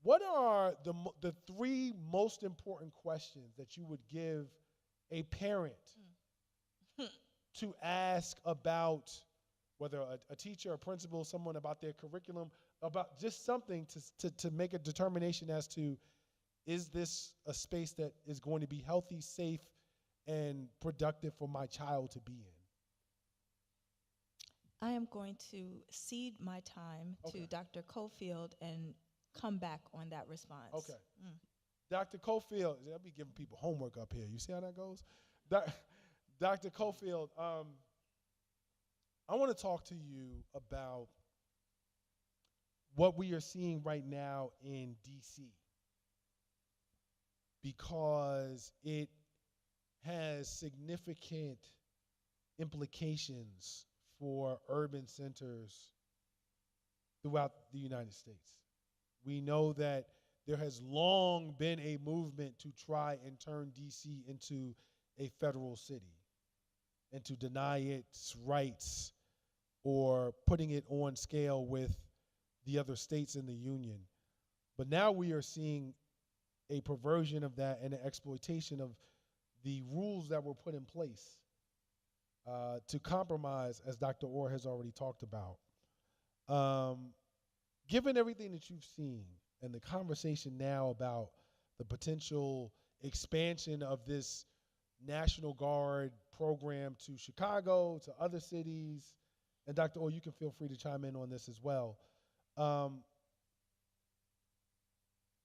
what are the three most important questions that you would give a parent to ask about whether a teacher, a principal, someone about their curriculum, about just something to make a determination as to, is this a space that is going to be healthy, safe, and productive for my child to be in? I am going to cede my time Okay. to Dr. Cofield and come back on that response. Okay. Mm. Dr. Cofield, I'll be giving people homework up here. You see how that goes? Dr. Cofield, I want to talk to you about what we are seeing right now in D.C. because it has significant implications for urban centers throughout the United States. We know that there has long been a movement to try and turn D.C. into a federal city and to deny its rights or putting it on scale with the other states in the union. But now we are seeing a perversion of that and an exploitation of the rules that were put in place to compromise, as Dr. Orr has already talked about. Given everything that you've seen and the conversation now about the potential expansion of this National Guard program to Chicago, to other cities, and Dr. Orr, you can feel free to chime in on this as well.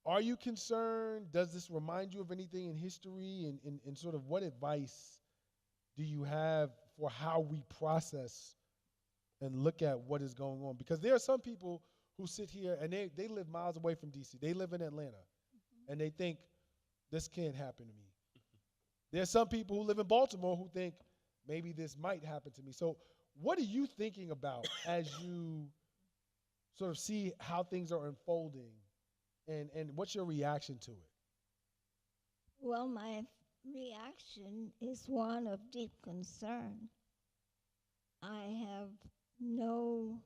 Are you concerned? Does this remind you of anything in history? And sort of what advice do you have for how we process and look at what is going on? Because there are some people who sit here and they live miles away from D.C. They live in Atlanta, and they think, this can't happen to me. There are some people who live in Baltimore who think, maybe this might happen to me. So what are you thinking about as you sort of see how things are unfolding, and what's your reaction to it? Well, my reaction is one of deep concern. I have no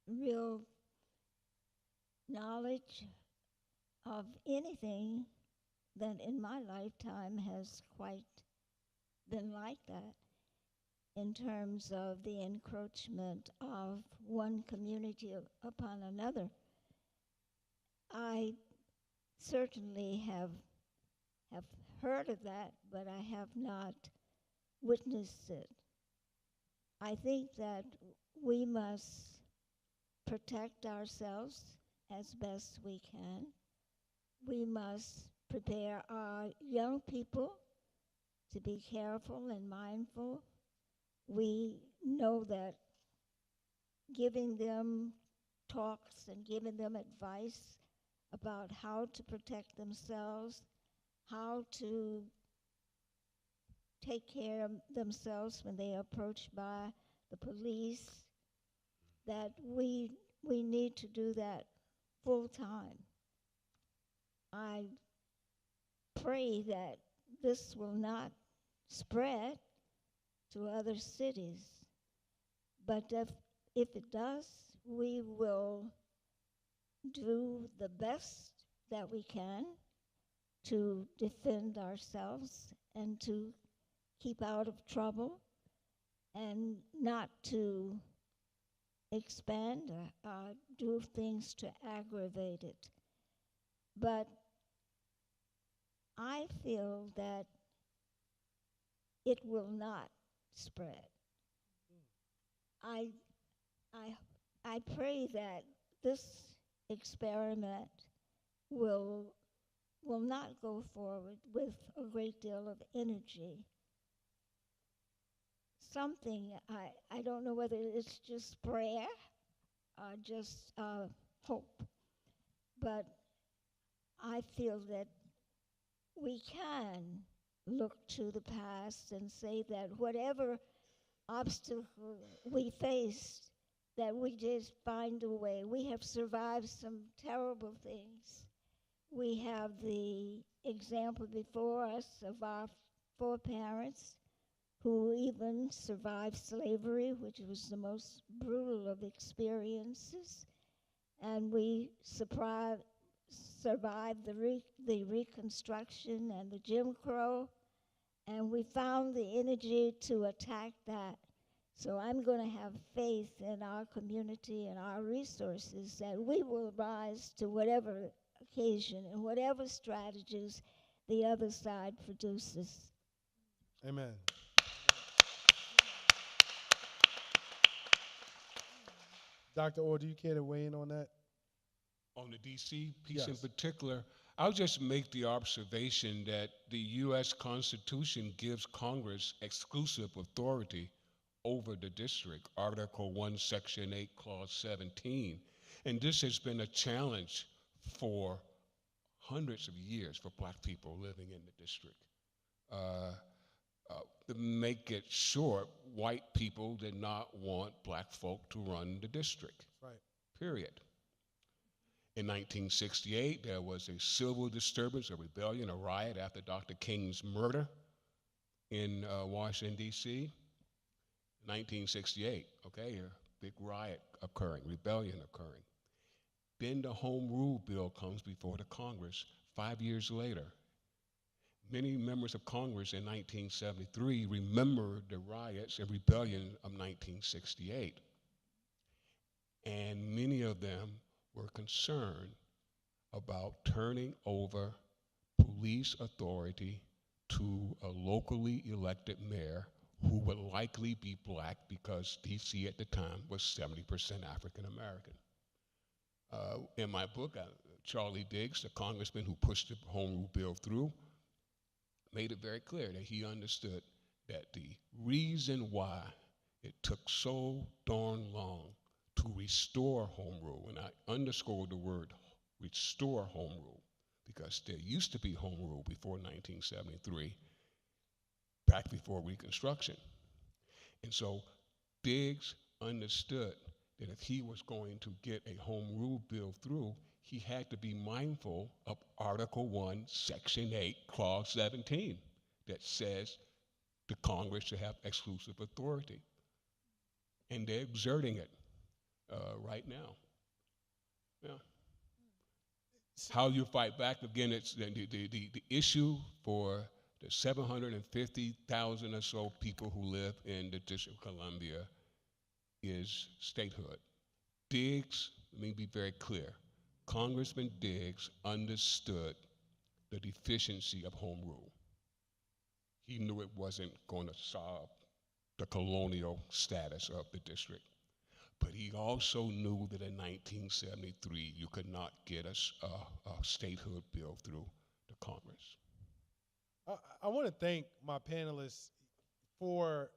real knowledge of anything that in my lifetime has quite been like that in terms of the encroachment of one community upon another. I certainly have heard of that, but I have not witnessed it. I think that we must protect ourselves as best we can. We must prepare our young people to be careful and mindful. We know that giving them talks and giving them advice about how to protect themselves, how to take care of themselves when they are approached by the police, that we need to do that full time. I pray that this will not spread to other cities, but if it does, we will do the best that we can to defend ourselves and to keep out of trouble and not to expand or do things to aggravate it. But I feel that it will not spread. I pray that this experiment will not go forward with a great deal of energy. Something, I don't know whether it's just prayer or just hope, but I feel that we can look to the past and say that whatever obstacle we faced, that we just find a way. We have survived some terrible things. We have the example before us of our foreparents who even survived slavery, which was the most brutal of experiences. And we survived survived the Reconstruction and the Jim Crow, and we found the energy to attack that. So I'm going to have faith in our community and our resources that we will rise to whatever occasion and whatever strategies the other side produces. Amen. Dr. Orr, do you care to weigh in on that? On the DC piece in Yes. particular, I'll just make the observation that the U.S. Constitution gives Congress exclusive authority over the district, Article 1, Section 8, Clause 17. And this has been a challenge for hundreds of years for black people living in the district. To make it short, white people did not want black folk to run the district, Right. period. In 1968, there was a civil disturbance, a rebellion, a riot after Dr. King's murder in Washington, D.C. 1968, okay, a big riot occurring, rebellion occurring. Then the Home Rule Bill comes before the Congress 5 years later. Many members of Congress in 1973 remember the riots and rebellion of 1968. And many of them were concerned about turning over police authority to a locally elected mayor who would likely be black because DC at the time was 70% African American. In my book, Charlie Diggs, the congressman who pushed the Home Rule Bill through, made it very clear that he understood that the reason why it took so darn long to restore home rule, and I underscore the word restore home rule, because there used to be home rule before 1973, back before Reconstruction. And so Diggs understood that if he was going to get a home rule bill through, he had to be mindful of Article 1, Section 8, Clause 17, that says the Congress should have exclusive authority. And they're exerting it right now. Yeah. How you fight back, again, it's the issue for the 750,000 or so people who live in the District of Columbia is statehood. Diggs, let me be very clear, Congressman Diggs understood the deficiency of home rule. He knew it wasn't going to solve the colonial status of the district. But he also knew that in 1973, you could not get a statehood bill through the Congress. I want to thank my panelists for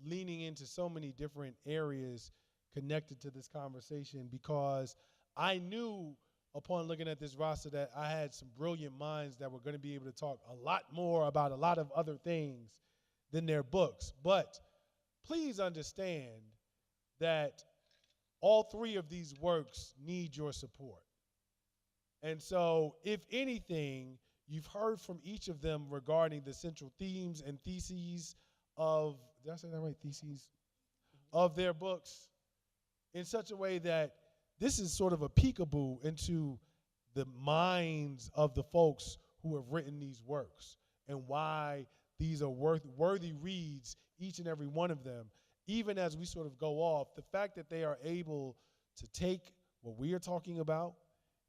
leaning into so many different areas connected to this conversation, because I knew upon looking at this roster that I had some brilliant minds that were going to be able to talk a lot more about a lot of other things than their books. But please understand that all three of these works need your support. And so, if anything, you've heard from each of them regarding the central themes and theses of, did I say that right, theses? Of their books, in such a way that this is sort of a peekaboo into the minds of the folks who have written these works and why these are worthy reads, each and every one of them. Even as we sort of go off, the fact that they are able to take what we are talking about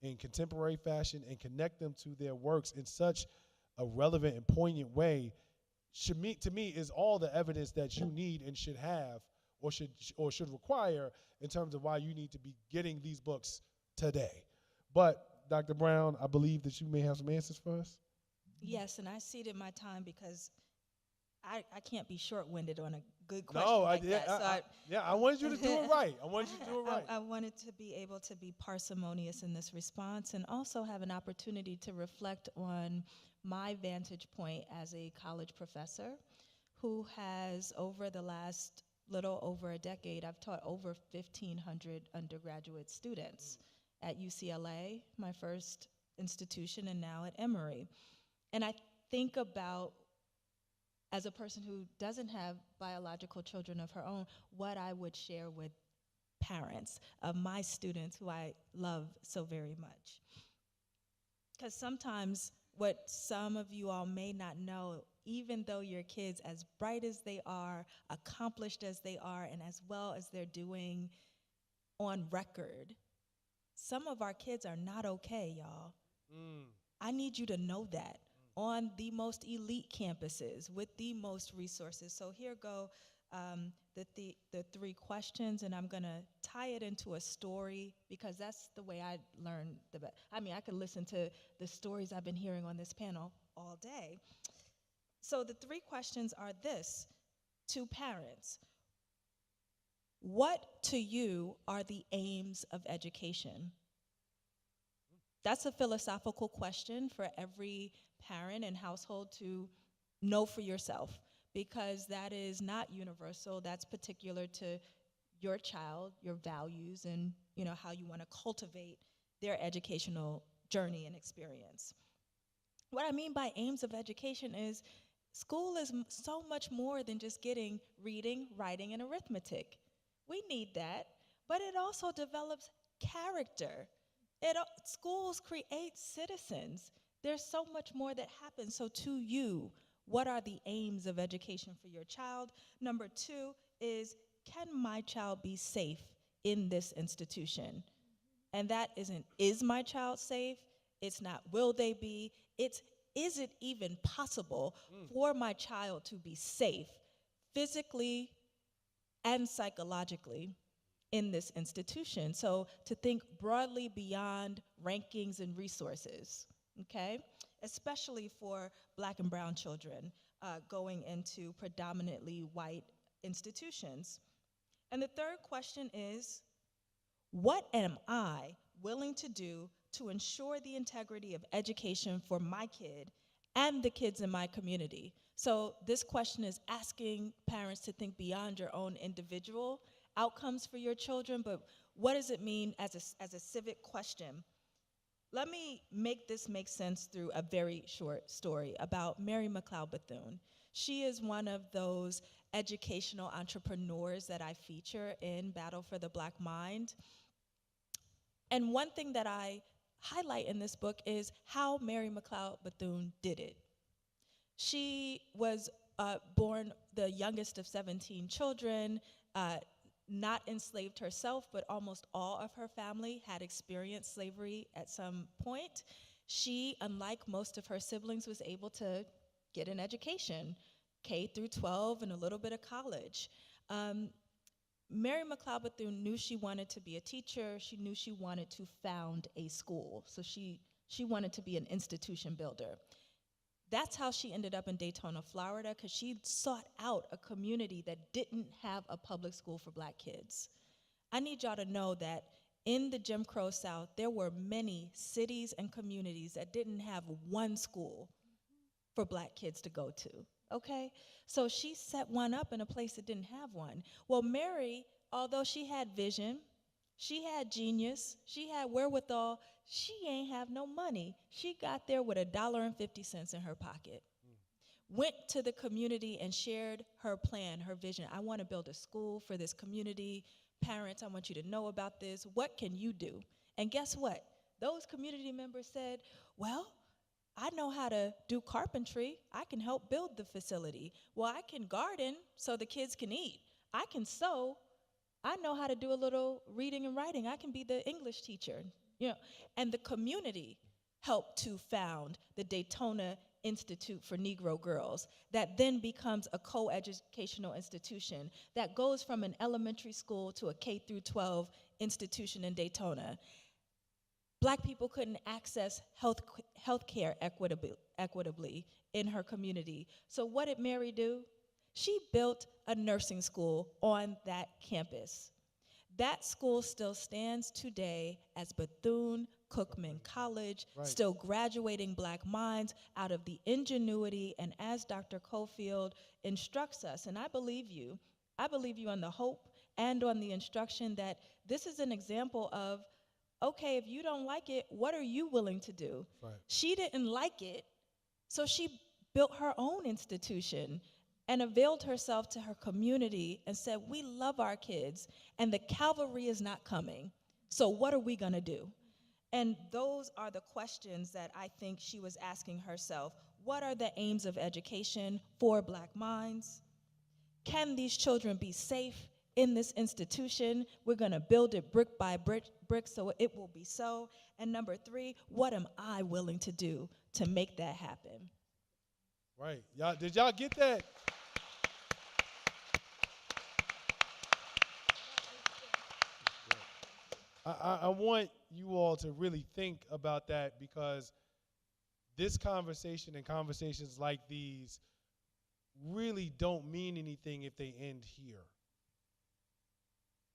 in contemporary fashion and connect them to their works in such a relevant and poignant way to me is all the evidence that you need and should have or should require in terms of why you need to be getting these books today. But Dr. Brown, I believe that you may have some answers for us. Yes, and I ceded my time because I can't be short-winded on a good question No, like that. I wanted you to do it right. I wanted you to do it right. I wanted to be able to be parsimonious in this response and also have an opportunity to reflect on my vantage point as a college professor who has, over the last little over a decade, I've taught over 1,500 undergraduate students at UCLA, my first institution, and now at Emory. And I think about, as a person who doesn't have biological children of her own, what I would share with parents of my students who I love so very much. Because sometimes what some of you all may not know, even though your kids, as bright as they are, accomplished as they are, and as well as they're doing on record, some of our kids are not okay, y'all. I need you to know that on the most elite campuses with the most resources. So here go the three questions, and I'm gonna tie it into a story because that's the way I learn the best. I mean, I could listen to the stories I've been hearing on this panel all day. So the three questions are this to parents. What to you are the aims of education? That's a philosophical question for every parent and household to know for yourself, because that is not universal. That's particular to your child, your values, and how you want to cultivate their educational journey and experience. What I mean by aims of education is school is so much more than just getting reading, writing, and arithmetic. We need that, but it also develops character. Schools create citizens. There's so much more that happens. So to you, what are the aims of education for your child? Number two is, can my child be safe in this institution? And that isn't, is my child safe? It's not, will they be? It's, is it even possible for my child to be safe physically and psychologically in this institution? So to think broadly beyond rankings and resources, okay? Especially for Black and brown children going into predominantly white institutions. And the third question is, what am I willing to do to ensure the integrity of education for my kid and the kids in my community? So this question is asking parents to think beyond your own individual outcomes for your children, but what does it mean as a civic question? Let me make this make sense through a very short story about Mary McLeod Bethune. She is one of those educational entrepreneurs that I feature in Battle for the Black Mind. And one thing that I highlight in this book is how Mary McLeod Bethune did it. She was born the youngest of 17 children, not enslaved herself, but almost all of her family had experienced slavery at some point. She, unlike most of her siblings, was able to get an education, K through 12 and a little bit of college. Mary McLeod Bethune knew she wanted to be a teacher. She knew she wanted to found a school. So she wanted to be an institution builder. That's how she ended up in Daytona, Florida, because she sought out a community that didn't have a public school for Black kids. I need y'all to know that in the Jim Crow South, there were many cities and communities that didn't have one school for Black kids to go to, okay? So she set one up in a place that didn't have one. Well, Mary, although she had vision, she had genius, she had wherewithal, she ain't have no money. She got there with $1.50 in her pocket. Went to the community and shared her plan, her vision. I want to build a school for this community. Parents, I want you to know about this. What can you do? And guess what? Those community members said, well, I know how to do carpentry. I can help build the facility. Well, I can garden so the kids can eat. I can sew. I know how to do a little reading and writing. I can be the English teacher. And the community helped to found the Daytona Institute for Negro Girls that then becomes a co-educational institution that goes from an elementary school to a K through 12 institution in Daytona. Black people couldn't access health care equitably in her community. So what did Mary do? She built a nursing school on that campus. That school still stands today as Bethune-Cookman College, Right. still graduating Black minds out of the ingenuity, and as Dr. Cofield instructs us, and I believe you on the hope and on the instruction that this is an example of, okay, if you don't like it, what are you willing to do? Right. She didn't like it, so she built her own institution and availed herself to her community and said, we love our kids, and the cavalry is not coming, so what are we gonna do? And those are the questions that I think she was asking herself. What are the aims of education for Black minds? Can these children be safe in this institution? We're going to build it brick by brick so it will be so. And number 3, what am I willing to do to make that happen? Right. Y'all, did y'all get that? I want you all to really think about that, because this conversation and conversations like these really don't mean anything if they end here.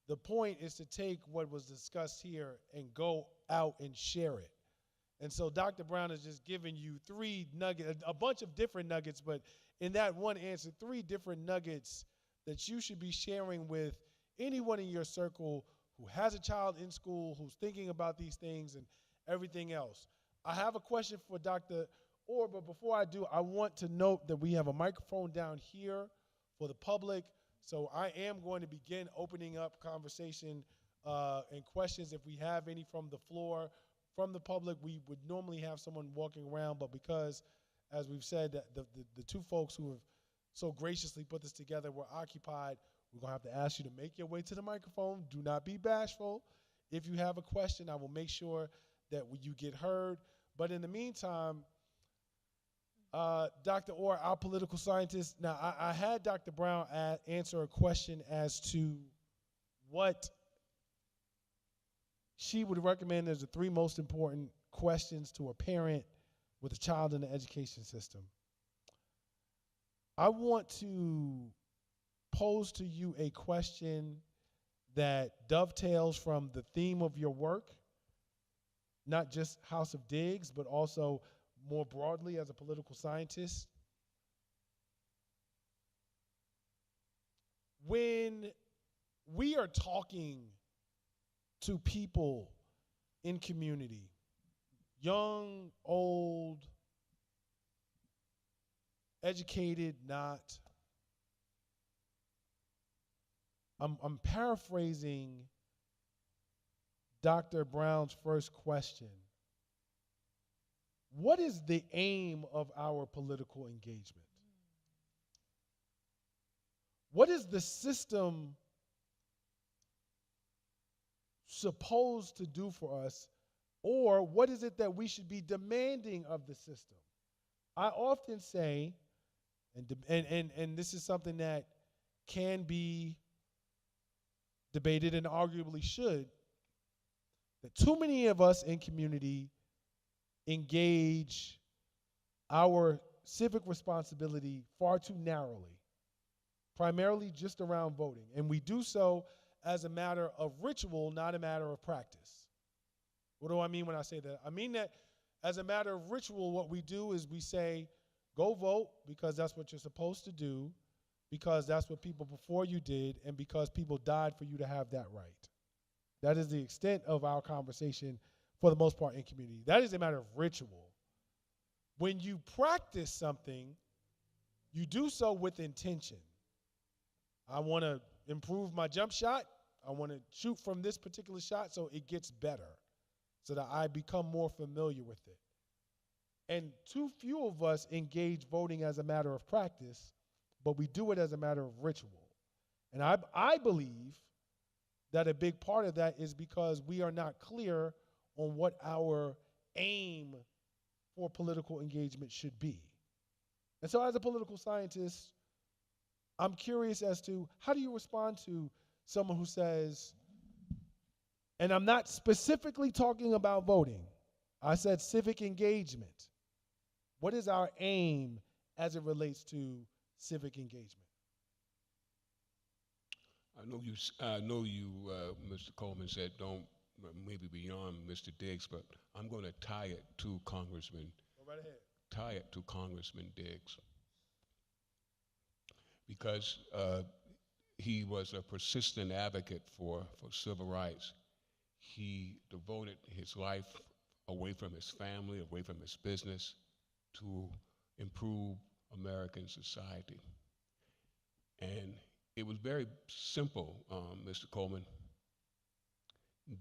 The point is to take what was discussed here and go out and share it. And so Dr. Brown has just given you 3 nuggets, a bunch of different nuggets, but in that one answer, 3 different nuggets that you should be sharing with anyone in your circle who has a child in school, who's thinking about these things and everything else. I have a question for Dr. Orr, but before I do, I want to note that we have a microphone down here for the public. So I am going to begin opening up conversation and questions if we have any from the floor. From the public, we would normally have someone walking around, but because, as we've said, the 2 folks who have so graciously put this together were occupied, we're going to have to ask you to make your way to the microphone. Do not be bashful. If you have a question, I will make sure that you get heard. But in the meantime, Dr. Orr, our political scientist, now I had Dr. Brown answer a question as to what she would recommend as the 3 most important questions to a parent with a child in the education system. I want to pose to you a question that dovetails from the theme of your work, not just House of Diggs, but also more broadly as a political scientist. When we are talking to people in community, young, old, educated, not, I'm paraphrasing Dr. Brown's first question. What is the aim of our political engagement? What is the system supposed to do for us, or what is it that we should be demanding of the system? I often say, and this is something that can be debated and arguably should, that too many of us in community engage our civic responsibility far too narrowly, primarily just around voting. And we do so as a matter of ritual, not a matter of practice. What do I mean when I say that? I mean that as a matter of ritual, what we do is we say, go vote because that's what you're supposed to do, because that's what people before you did, and because people died for you to have that right. That is the extent of our conversation for the most part in community. That is a matter of ritual. When you practice something, you do so with intention. I want to improve my jump shot. I want to shoot from this particular shot so it gets better, so that I become more familiar with it. And too few of us engage voting as a matter of practice, but we do it as a matter of ritual. And I believe that a big part of that is because we are not clear on what our aim for political engagement should be. And so as a political scientist, I'm curious as to how do you respond to someone who says, and I'm not specifically talking about voting, I said civic engagement. What is our aim as it relates to civic engagement? I know you, Mr. Coleman said don't maybe beyond Mr. Diggs, but I'm going to tie it to Congressman. Go right ahead. Tie it to Congressman Diggs, because he was a persistent advocate for civil rights. He devoted his life away from his family, away from his business, to improve American society. And it was very simple, Mr. Coleman.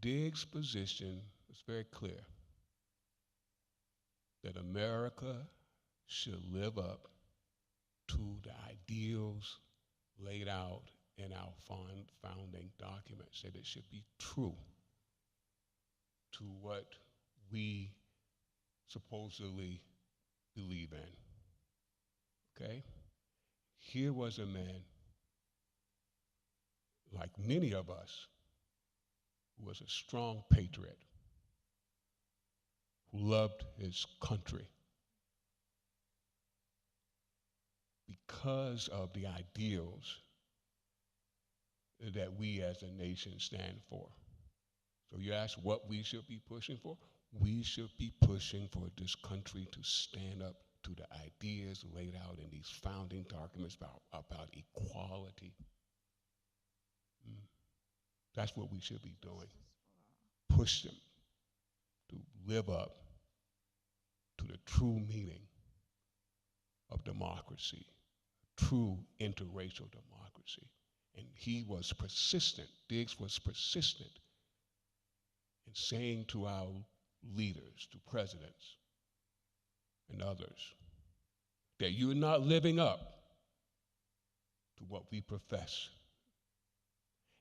Diggs' position was was very clear that America should live up to the ideals laid out in our founding documents, that it should be true to what we supposedly believe in. Okay? Here was a man, like many of us, who was a strong patriot, who loved his country because of the ideals that we as a nation stand for. So you ask what we should be pushing for? We should be pushing for this country to stand up to the ideas laid out in these founding documents about equality. That's what we should be doing. Push them to live up to the true meaning of democracy, true interracial democracy. And he was persistent, Diggs was persistent in saying to our leaders, to presidents and others, that you're not living up to what we profess.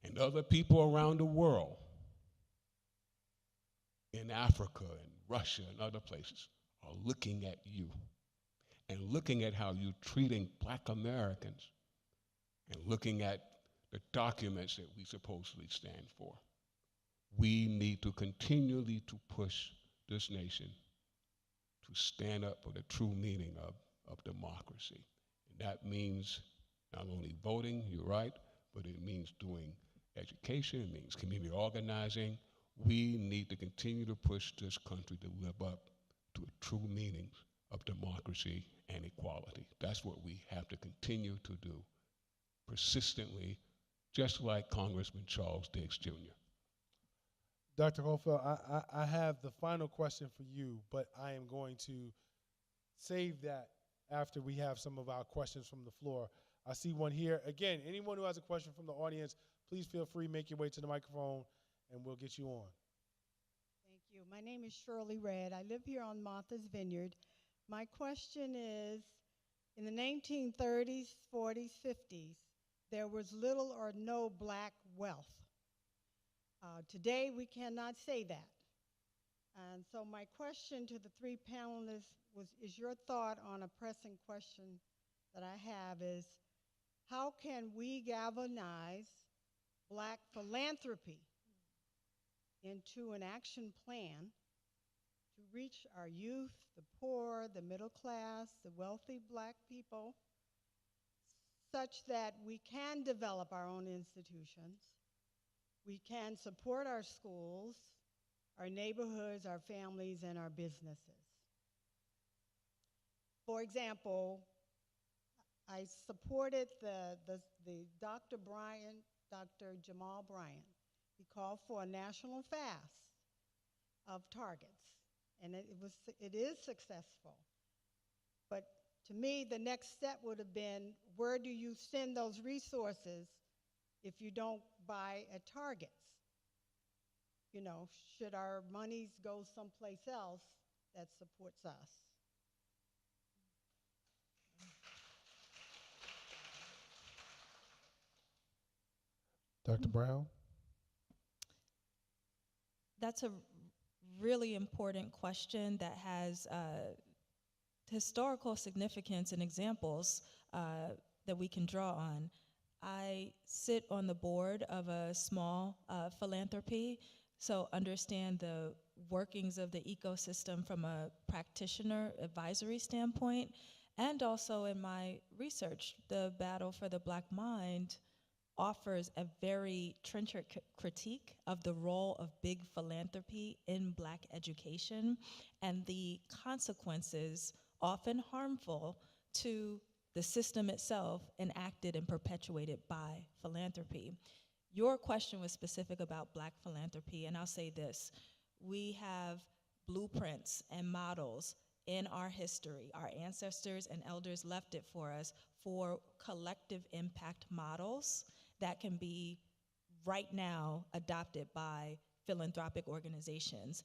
And other people around the world, in Africa and Russia and other places, are looking at you and looking at how you're treating Black Americans and looking at the documents that we supposedly stand for. We need to continually to push this nation to stand up for the true meaning of democracy. And that means not only voting, you're right, but it means doing education, it means community organizing. We need to continue to push this country to live up to the true meanings of democracy and equality. That's what we have to continue to do persistently, just like Congressman Charles Diggs Jr. Dr. Holfeld, I have the final question for you, but I am going to save that after we have some of our questions from the floor. I see one here. Again, anyone who has a question from the audience, please feel free, make your way to the microphone, and we'll get you on. Thank you. My name is Shirley Red. I live here on Martha's Vineyard. My question is, in the 1930s, 40s, 50s, there was little or no Black wealth. Today, we cannot say that. And so my question to the three panelists is your thought on a pressing question that I have is, how can we galvanize Black philanthropy into an action plan to reach our youth, the poor, the middle class, the wealthy Black people, such that we can develop our own institutions, we can support our schools, our neighborhoods, our families, and our businesses. For example, I supported the Dr. Jamal Bryant. He called for a national fast of targets, and it is successful. But to me, the next step would have been, where do you send those resources if you don't buy at targets? You know, should our monies go someplace else that supports us? Dr. Brown? That's a really important question that has historical significance and examples that we can draw on. I sit on the board of a small philanthropy, so understand the workings of the ecosystem from a practitioner advisory standpoint, and also in my research, the Battle for the Black Mind offers a very trenchant critique of the role of big philanthropy in Black education and the consequences, often harmful, to the system itself enacted and perpetuated by philanthropy. Your question was specific about Black philanthropy, and I'll say this. We have blueprints and models in our history. Our ancestors and elders left it for us for collective impact models that can be right now adopted by philanthropic organizations.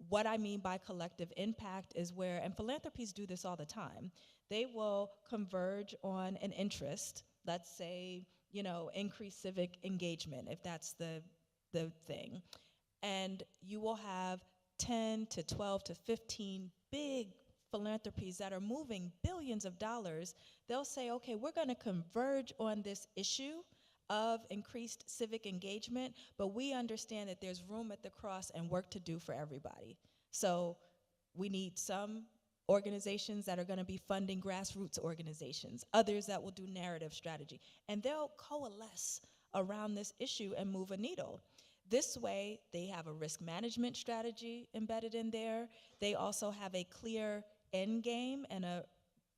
What I mean by collective impact is where, and philanthropies do this all the time, they will converge on an interest, let's say, increased civic engagement, if that's the thing. And you will have 10 to 12 to 15 big philanthropies that are moving billions of dollars. They'll say, okay, we're going to converge on this issue of increased civic engagement, but we understand that there's room at the cross and work to do for everybody. So we need some organizations that are going to be funding grassroots organizations, others that will do narrative strategy, and they'll coalesce around this issue and move a needle. This way, they have a risk management strategy embedded in there. They also have a clear end game and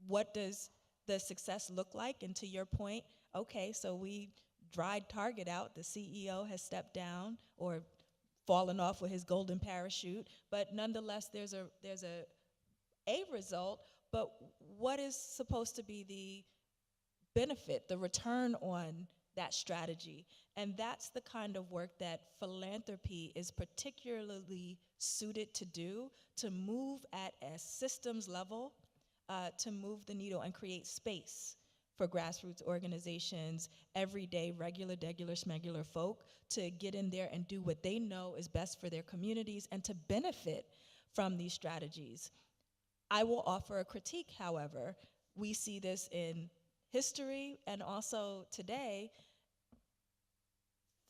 what does the success look like? And to your point, okay, so we dried Target out, the CEO has stepped down or fallen off with his golden parachute, but nonetheless, there's a result, but what is supposed to be the benefit, the return on that strategy? And that's the kind of work that philanthropy is particularly suited to do, to move at a systems level, to move the needle and create space for grassroots organizations, everyday, regular, degular, smegular folk to get in there and do what they know is best for their communities and to benefit from these strategies. I will offer a critique, however. We see this in history and also today.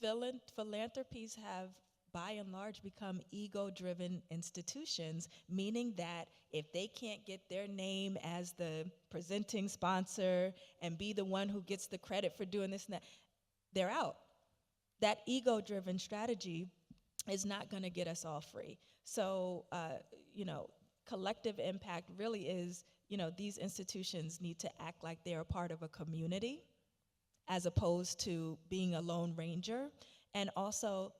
Philanthropies have, by and large, become ego-driven institutions, meaning that if they can't get their name as the presenting sponsor and be the one who gets the credit for doing this and that, they're out. That ego-driven strategy is not going to get us all free. So, collective impact really is, these institutions need to act like they're a part of a community as opposed to being a lone ranger, and also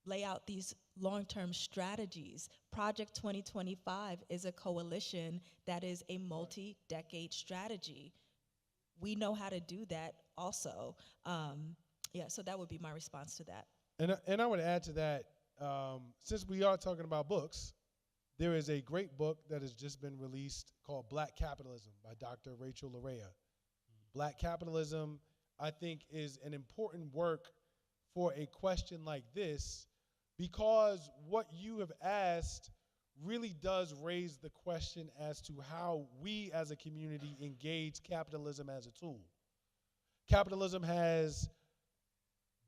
lay out these long-term strategies. Project 2025 is a coalition that is a multi-decade strategy. We know how to do that also. So that would be my response to that. And I would add to that, since we are talking about books, there is a great book that has just been released called Black Capitalism by Dr. Rachel Larea. Black Capitalism, I think, is an important work for a question like this, because what you have asked really does raise the question as to how we as a community engage capitalism as a tool. Capitalism has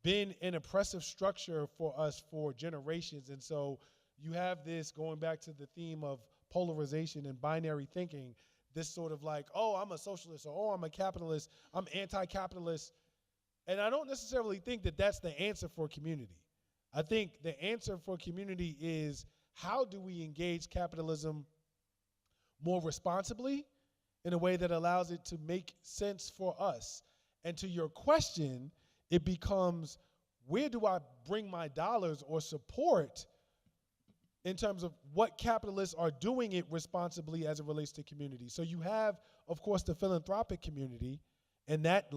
been an oppressive structure for us for generations, and so you have this, going back to the theme of polarization and binary thinking, this sort of like, oh, I'm a socialist, or oh, I'm a capitalist, I'm anti-capitalist. And I don't necessarily think that that's the answer for community. I think the answer for community is, how do we engage capitalism more responsibly in a way that allows it to make sense for us? And to your question, it becomes, where do I bring my dollars or support in terms of what capitalists are doing it responsibly as it relates to community? So you have, of course, the philanthropic community and that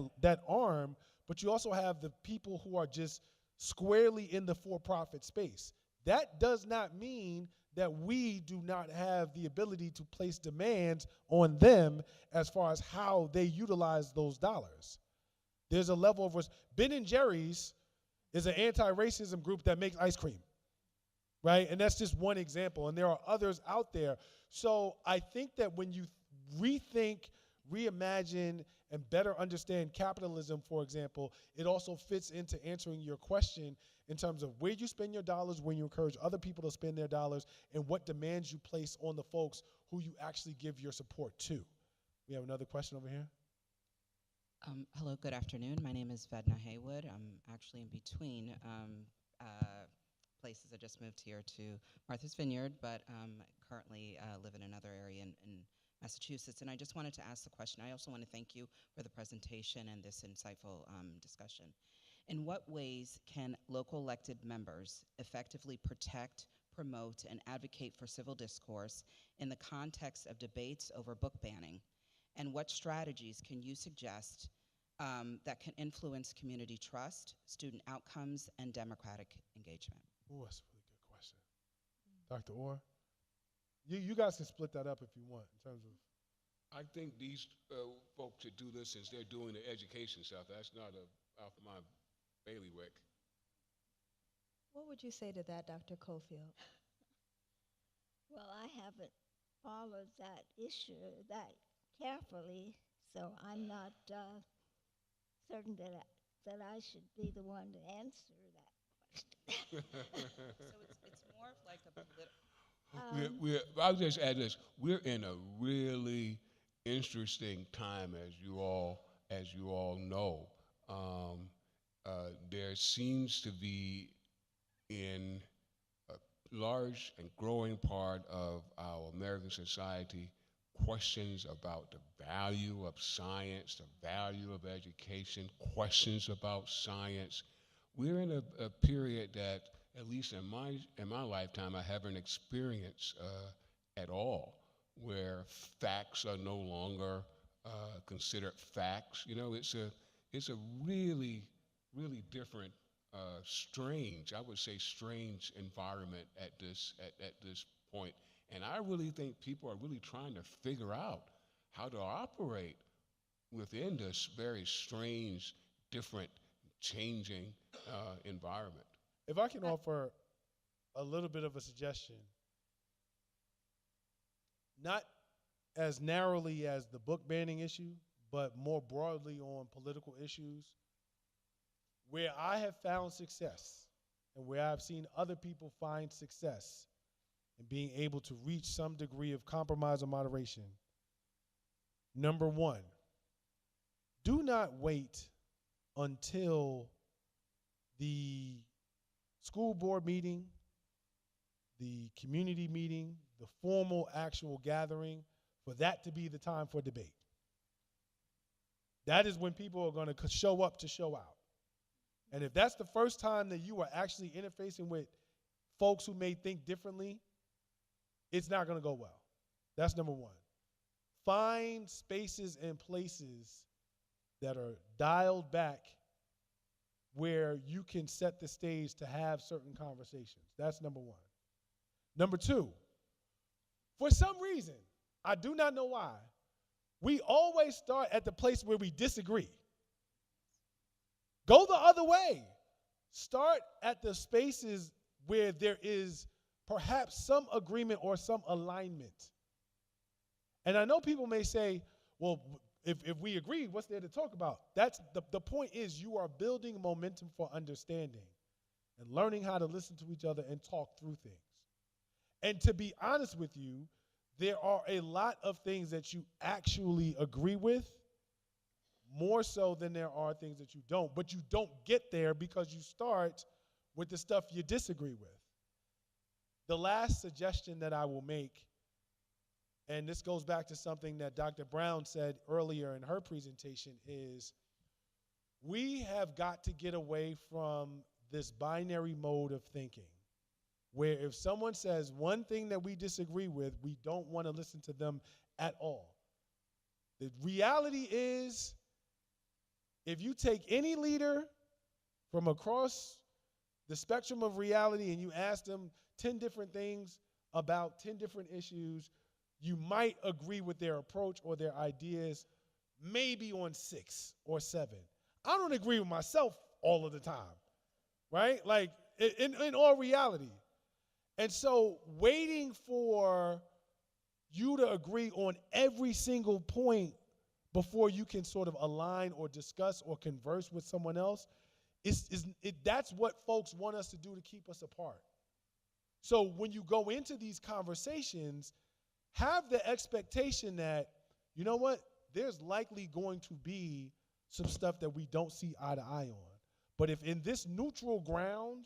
arm, but you also have the people who are just squarely in the for-profit space. That does not mean that we do not have the ability to place demands on them as far as how they utilize those dollars. There's a level of Ben & Jerry's is an anti-racism group that makes ice cream, right? And that's just one example, and there are others out there. So I think that when you rethink, reimagine, and better understand capitalism, for example, it also fits into answering your question in terms of where you spend your dollars, when you encourage other people to spend their dollars, and what demands you place on the folks who you actually give your support to. We have another question over here. Hello, good afternoon. My name is Vedna Haywood. I'm actually in between places. I just moved here to Martha's Vineyard, but currently live in another area in Massachusetts. And I just wanted to ask the question. I also want to thank you for the presentation and this insightful discussion. In what ways can local elected members effectively protect, promote, and advocate for civil discourse in the context of debates over book banning? And what strategies can you suggest that can influence community trust, student outcomes, and democratic engagement? Oh, that's a really good question. Dr. Orr? You guys can split that up if you want in terms of. I think these folks should do this since they're doing the education stuff. That's not off my bailiwick. What would you say to that, Dr. Cofield? Well, I haven't followed that issue that carefully, so I'm not certain that I should be the one to answer that question. So it's more of like a political. I'll just add this. We're in a really interesting time, as you all know. There seems to be in a large and growing part of our American society questions about the value of science, the value of education, questions about science. We're in a period that, at least in my lifetime, I haven't experienced at all, where facts are no longer considered facts. You know, it's a really different, strange, I would say strange environment at this point. And I really think people are really trying to figure out how to operate within this very strange, different, changing environment. If I can offer a little bit of a suggestion, not as narrowly as the book banning issue, but more broadly on political issues, where I have found success and where I've seen other people find success in being able to reach some degree of compromise or moderation. Number one, do not wait until the school board meeting, the community meeting, the formal actual gathering, for that to be the time for debate. That is when people are going to show up to show out. And if that's the first time that you are actually interfacing with folks who may think differently, it's not going to go well. That's number one. Find spaces and places that are dialed back where you can set the stage to have certain conversations. That's number one. Number two, for some reason, I do not know why, we always start at the place where we disagree. Go the other way. Start at the spaces where there is perhaps some agreement or some alignment. And I know people may say, well, if we agree, what's there to talk about? That's the point is you are building momentum for understanding and learning how to listen to each other and talk through things. And to be honest with you, there are a lot of things that you actually agree with, more so than there are things that you don't. But you don't get there because you start with the stuff you disagree with. The last suggestion that I will make, and this goes back to something that Dr. Brown said earlier in her presentation, is we have got to get away from this binary mode of thinking, where if someone says one thing that we disagree with, we don't want to listen to them at all. The reality is, if you take any leader from across the spectrum of reality and you ask them 10 different things about 10 different issues, you might agree with their approach or their ideas maybe on 6 or 7. I don't agree with myself all of the time, right? Like, in all reality. And so waiting for you to agree on every single point before you can sort of align or discuss or converse with someone else, that's what folks want us to do to keep us apart. So when you go into these conversations, have the expectation that, you know what, there's likely going to be some stuff that we don't see eye to eye on. But if in this neutral ground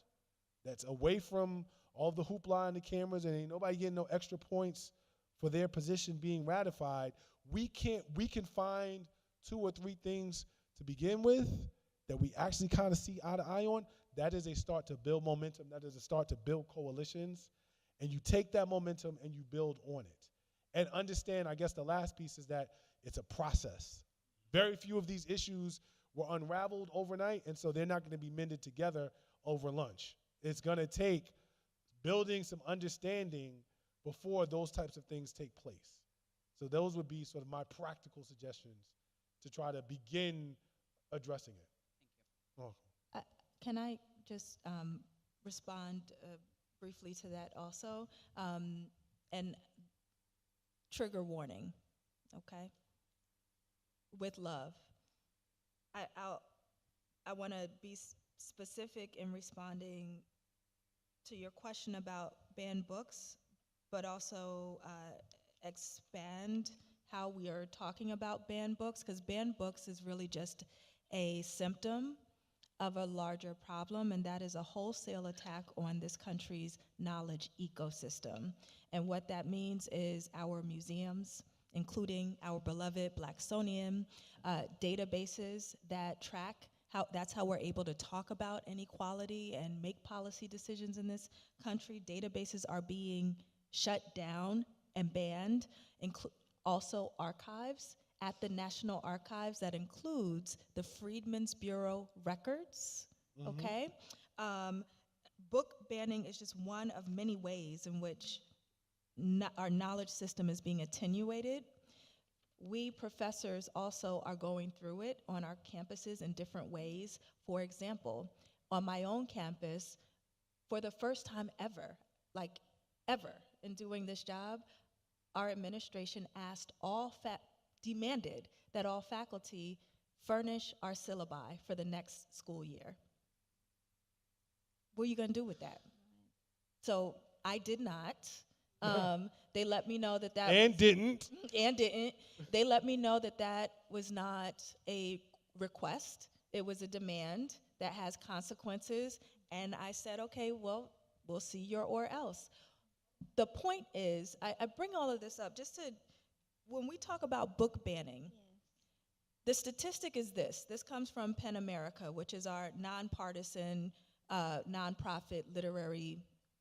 that's away from all the hoopla and the cameras and ain't nobody getting no extra points for their position being ratified, we can find 2 or 3 things to begin with that we actually kind of see eye to eye on. That is a start to build momentum. That is a start to build coalitions. And you take that momentum and you build on it. And understand, I guess the last piece is that it's a process. Very few of these issues were unraveled overnight, and so they're not going to be mended together over lunch. It's going to take building some understanding before those types of things take place. So those would be sort of my practical suggestions to try to begin addressing it. Thank you. Can I just respond briefly to that also? And trigger warning, okay? With love. I want to be specific in responding to your question about banned books, but also expand how we are talking about banned books, because banned books is really just a symptom of a larger problem, and that is a wholesale attack on this country's knowledge ecosystem. And what that means is our museums, including our beloved Blacksonian, databases that track that's how we're able to talk about inequality and make policy decisions in this country. Databases are being shut down and banned, also archives at the National Archives that includes the Freedmen's Bureau records, okay? Book banning is just one of many ways in which our knowledge system is being attenuated. We professors also are going through it on our campuses in different ways. For example, on my own campus, for the first time ever, like ever in doing this job, our administration demanded that all faculty furnish our syllabi for the next school year. What are you gonna do with that? So I did not. They let me know that didn't. They let me know that was not a request. It was a demand that has consequences. And I said, okay, well, we'll see your or else. The point is, I bring all of this up just to, when we talk about book banning, the statistic is this. This comes from PEN America, which is our nonpartisan, nonprofit literary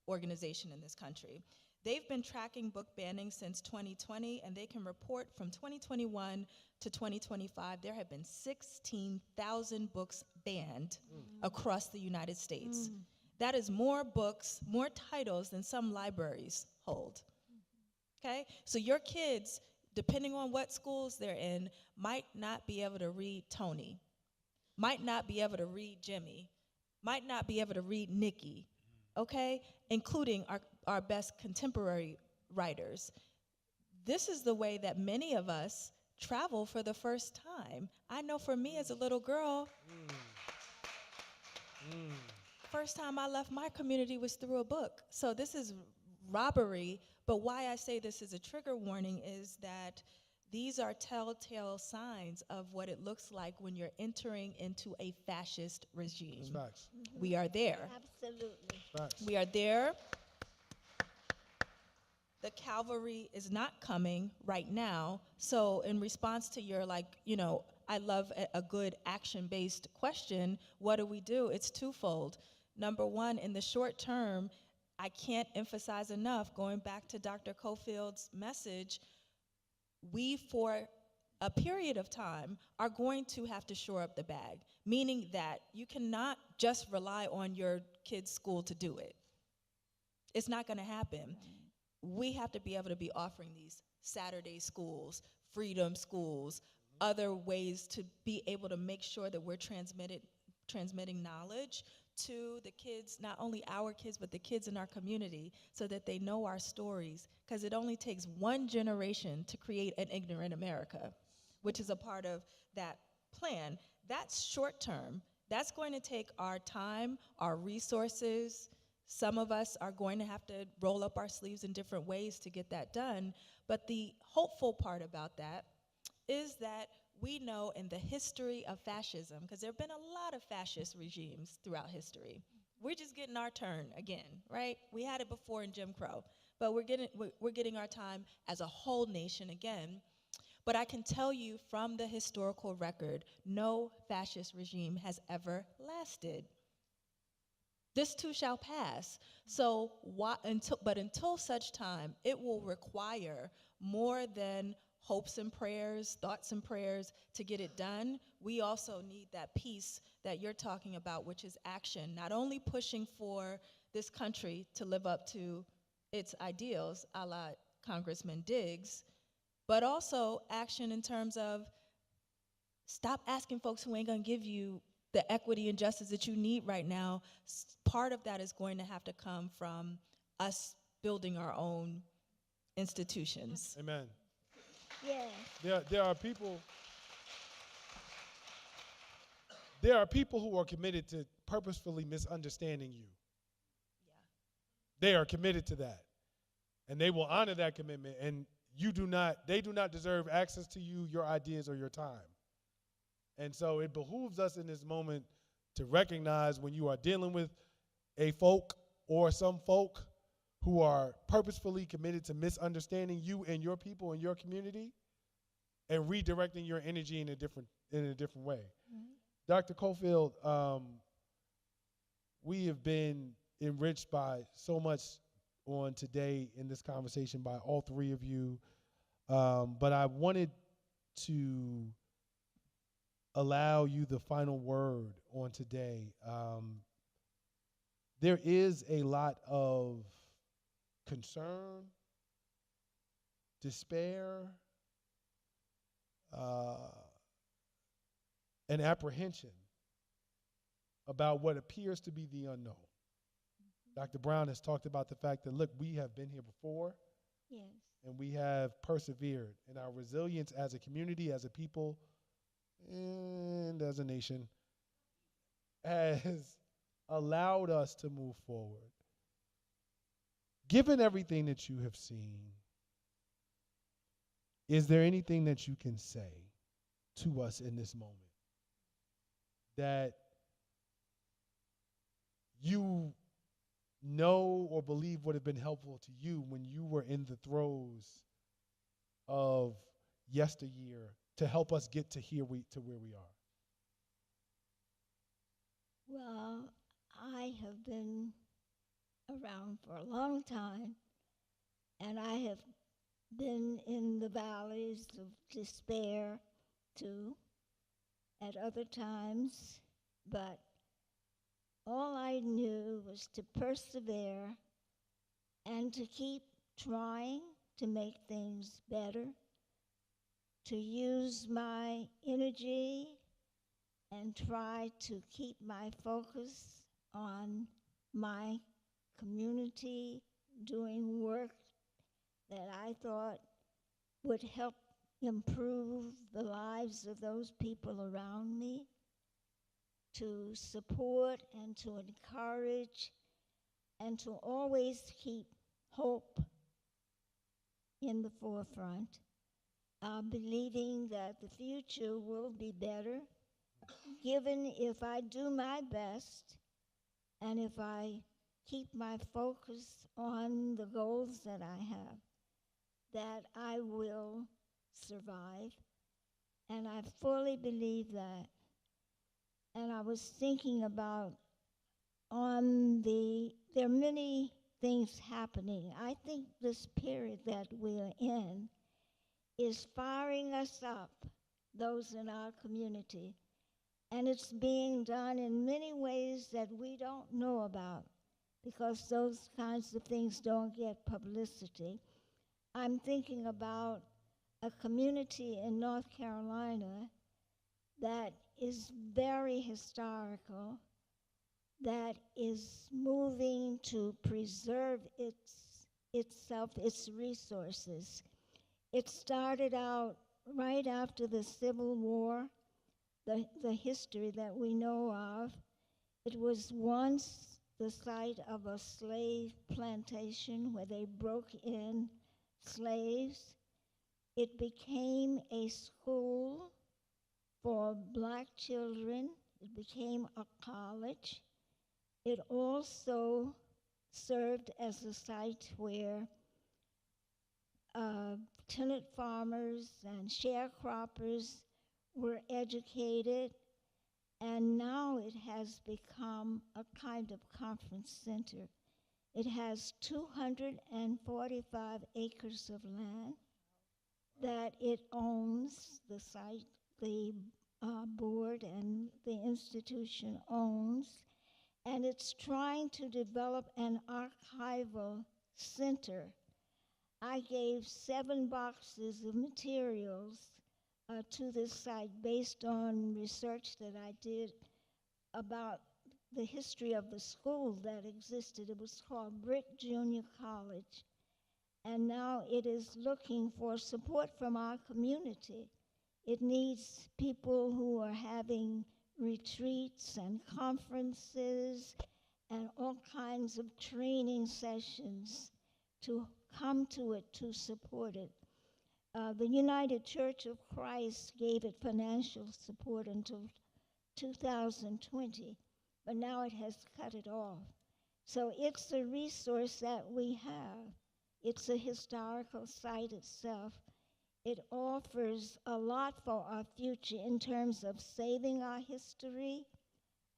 organization in this country. They've been tracking book banning since 2020, and they can report from 2021 to 2025, there have been 16,000 books banned across the United States. That is more books, more titles than some libraries hold, okay? So your kids, depending on what schools they're in, might not be able to read Tony, might not be able to read Jimmy, might not be able to read Nikki, okay? Including our best contemporary writers. This is the way that many of us travel for the first time. I know for me as a little girl, first time I left my community was through a book. So this is robbery, but why I say this is a trigger warning is that these are telltale signs of what it looks like when you're entering into a fascist regime. Facts. We are there. Absolutely. Facts. We are there. The cavalry is not coming right now. So in response to your, I love a good action-based question, what do we do? It's twofold. Number one, in the short term, I can't emphasize enough, going back to Dr. Cofield's message, we, for a period of time, are going to have to shore up the bag, meaning that you cannot just rely on your kid's school to do it. It's not gonna happen. We have to be able to be offering these Saturday schools, freedom schools, other ways to be able to make sure that we're transmitting knowledge to the kids, not only our kids, but the kids in our community, so that they know our stories, because it only takes one generation to create an ignorant America, which is a part of that plan. That's short term. That's going to take our time, our resources. Some of us are going to have to roll up our sleeves in different ways to get that done. But the hopeful part about that is that we know in the history of fascism, because there have been a lot of fascist regimes throughout history. We're just getting our turn again, right? We had it before in Jim Crow, but we're getting our time as a whole nation again. But I can tell you from the historical record, no fascist regime has ever lasted. This too shall pass. So until such time, it will require more than hopes and prayers, thoughts and prayers to get it done. We also need that piece that you're talking about, which is action, not only pushing for this country to live up to its ideals, a la Congressman Diggs, but also action in terms of stop asking folks who ain't gonna give you the equity and justice that you need right now. Part of that is going to have to come from us building our own institutions. Amen. Yeah. There are people who are committed to purposefully misunderstanding you. They are committed to that. And they will honor that commitment. And they do not deserve access to you, your ideas, or your time. And so it behooves us in this moment to recognize when you are dealing with a folk or some folk who are purposefully committed to misunderstanding you and your people and your community and redirecting your energy in a different way. Mm-hmm. Dr. Cofield, we have been enriched by so much on today in this conversation by all three of you, but I wanted to allow you the final word on today. There is a lot of concern, despair, and apprehension about what appears to be the unknown. Dr. Brown has talked about the fact that, look, we have been here before. Yes. And we have persevered. And our resilience as a community, as a people, and as a nation has allowed us to move forward. Given everything that you have seen, is there anything that you can say to us in this moment that you know or believe would have been helpful to you when you were in the throes of yesteryear to help us get to where we are? Well, I have been around for a long time, and I have been in the valleys of despair too at other times, but all I knew was to persevere and to keep trying to make things better, to use my energy and try to keep my focus on my community, doing work that I thought would help improve the lives of those people around me, to support and to encourage and to always keep hope in the forefront, believing that the future will be better, given if I do my best and if I keep my focus on the goals that I have, that I will survive. And I fully believe that. And I was thinking about there are many things happening. I think this period that we're in is firing us up, those in our community. And it's being done in many ways that we don't know about because those kinds of things don't get publicity. I'm thinking about a community in North Carolina that is very historical, that is moving to preserve itself, its resources. It started out right after the Civil War, the history that we know of. It was once the site of a slave plantation where they broke in slaves. It became a school for black children. It became a college. It also served as a site where tenant farmers and sharecroppers were educated, and now it has become a kind of conference center. It has 245 acres of land that it owns, the site, the board and the institution owns, and it's trying to develop an archival center. I gave 7 boxes of materials to this site based on research that I did about the history of the school that existed. It was called Brick Junior College, and now it is looking for support from our community. It needs people who are having retreats and conferences and all kinds of training sessions to come to it to support it. The United Church of Christ gave it financial support until 2020, but now it has cut it off. So it's a resource that we have. It's a historical site itself. It offers a lot for our future in terms of saving our history,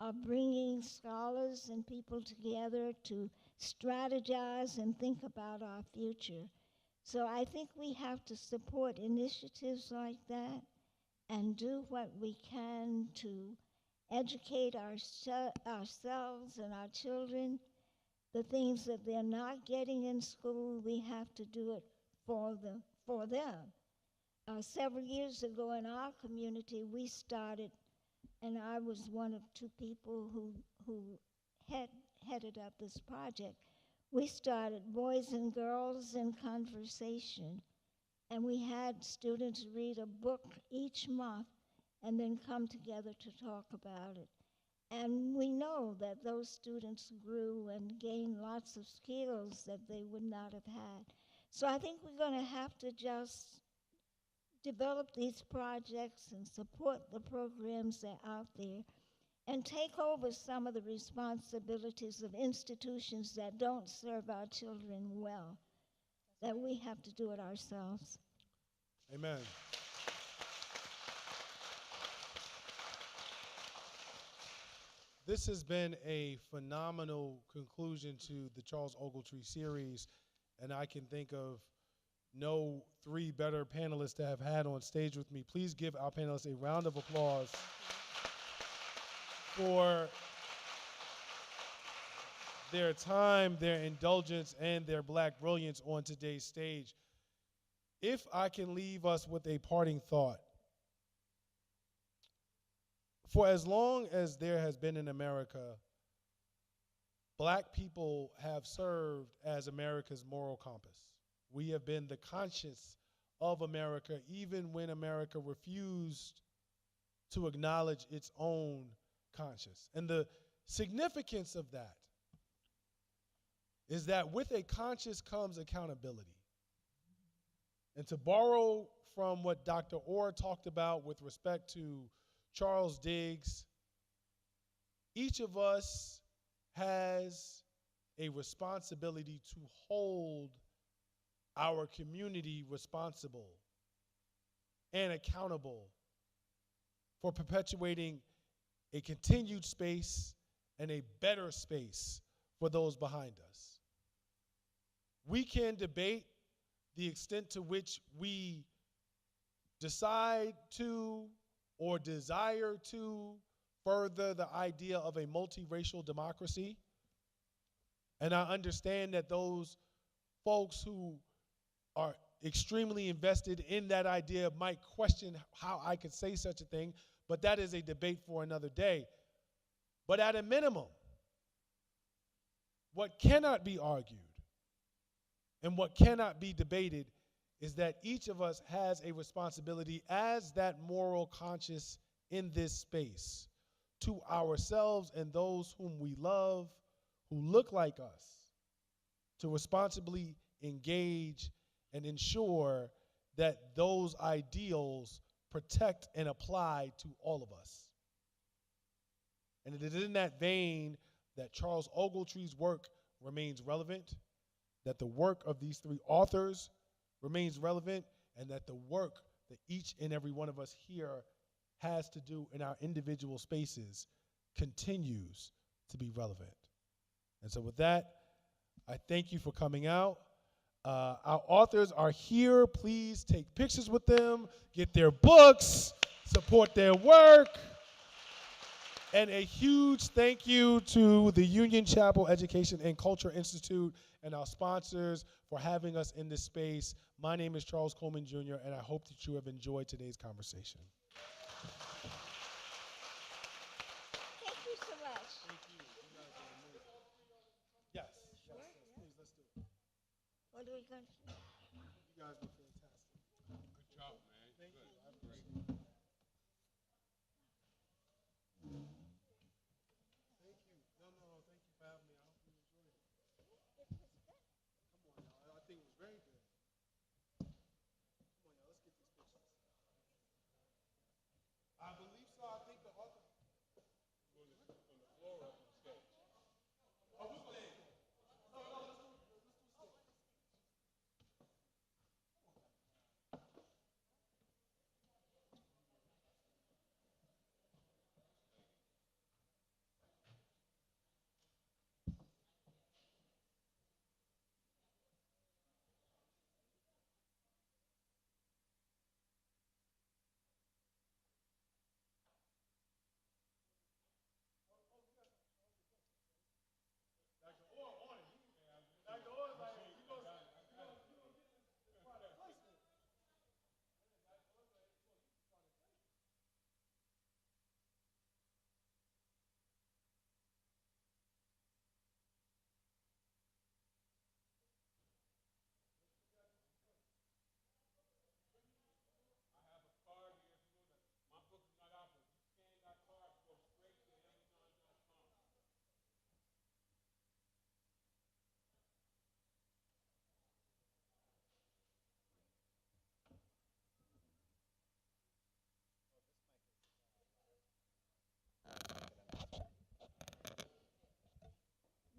of bringing scholars and people together to strategize and think about our future. So I think we have to support initiatives like that and do what we can to educate ourselves and our children. The things that they're not getting in school, we have to do it for them. Several years ago in our community, we started, and I was one of 2 people who headed up this project. We started Boys and Girls in Conversation, and we had students read a book each month and then come together to talk about it. And we know that those students grew and gained lots of skills that they would not have had. So I think we're going to have to just develop these projects and support the programs that are out there and take over some of the responsibilities of institutions that don't serve our children well, that we have to do it ourselves. Amen. This has been a phenomenal conclusion to the Charles Ogletree series, and I can think of no 3 better panelists to have had on stage with me. Please give our panelists a round of applause for their time, their indulgence, and their black brilliance on today's stage. If I can leave us with a parting thought, for as long as there has been in America, black people have served as America's moral compass. We have been the conscience of America, even when America refused to acknowledge its own conscience. And the significance of that is that with a conscience comes accountability. And to borrow from what Dr. Orr talked about with respect to Charles Diggs, each of us has a responsibility to hold our community responsible and accountable for perpetuating a continued space and a better space for those behind us. We can debate the extent to which we decide to or desire to further the idea of a multiracial democracy. And I understand that those folks who are extremely invested in that idea might question how I could say such a thing, but that is a debate for another day. But at a minimum, what cannot be argued and what cannot be debated is that each of us has a responsibility as that moral conscience in this space to ourselves and those whom we love, who look like us, to responsibly engage and ensure that those ideals protect and apply to all of us. And it is in that vein that Charles Ogletree's work remains relevant, that the work of these 3 authors remains relevant, and that the work that each and every one of us here has to do in our individual spaces continues to be relevant. And so with that, I thank you for coming out. Our authors are here. Please take pictures with them, get their books, support their work. And a huge thank you to the Union Chapel Education and Culture Institute and our sponsors for having us in this space. My name is Charles Coleman Jr., and I hope that you have enjoyed today's conversation. Thank you so much. Yes, please, let's do it. What are we going to do? You guys were fantastic. Good job, man. Thank Good. you. I appreciate it. Thank you. No, thank you for having me. I hope you enjoyed it. Come on, y'all. I think it was very good. Come on, y'all. Let's get these pictures. I believe so. I think the author.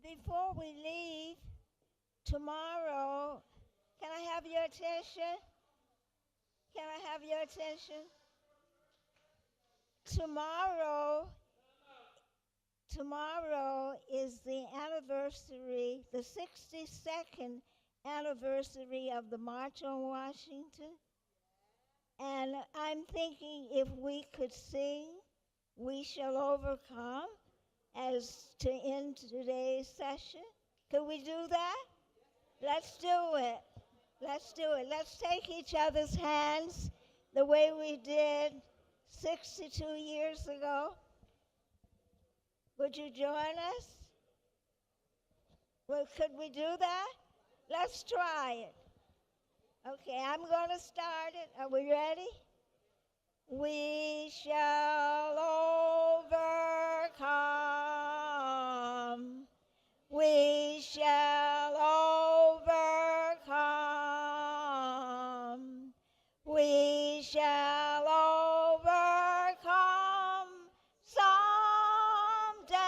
Before we leave, tomorrow, can I have your attention? Can I have your attention? Tomorrow is the anniversary, the 62nd anniversary of the March on Washington. And I'm thinking if we could sing We Shall Overcome as to end today's session. Could we do that? Let's do it. Let's do it. Let's take each other's hands the way we did 62 years ago. Would you join us? Well, could we do that? Let's try it. Okay, I'm going to start it. Are we ready? We shall overcome. We shall overcome. We shall overcome someday.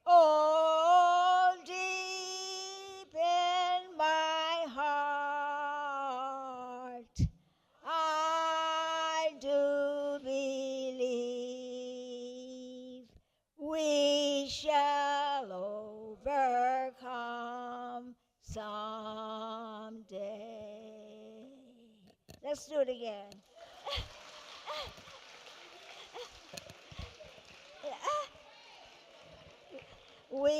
Oh, deep in my heart, I do believe we shall overcome someday. Let's do it again. We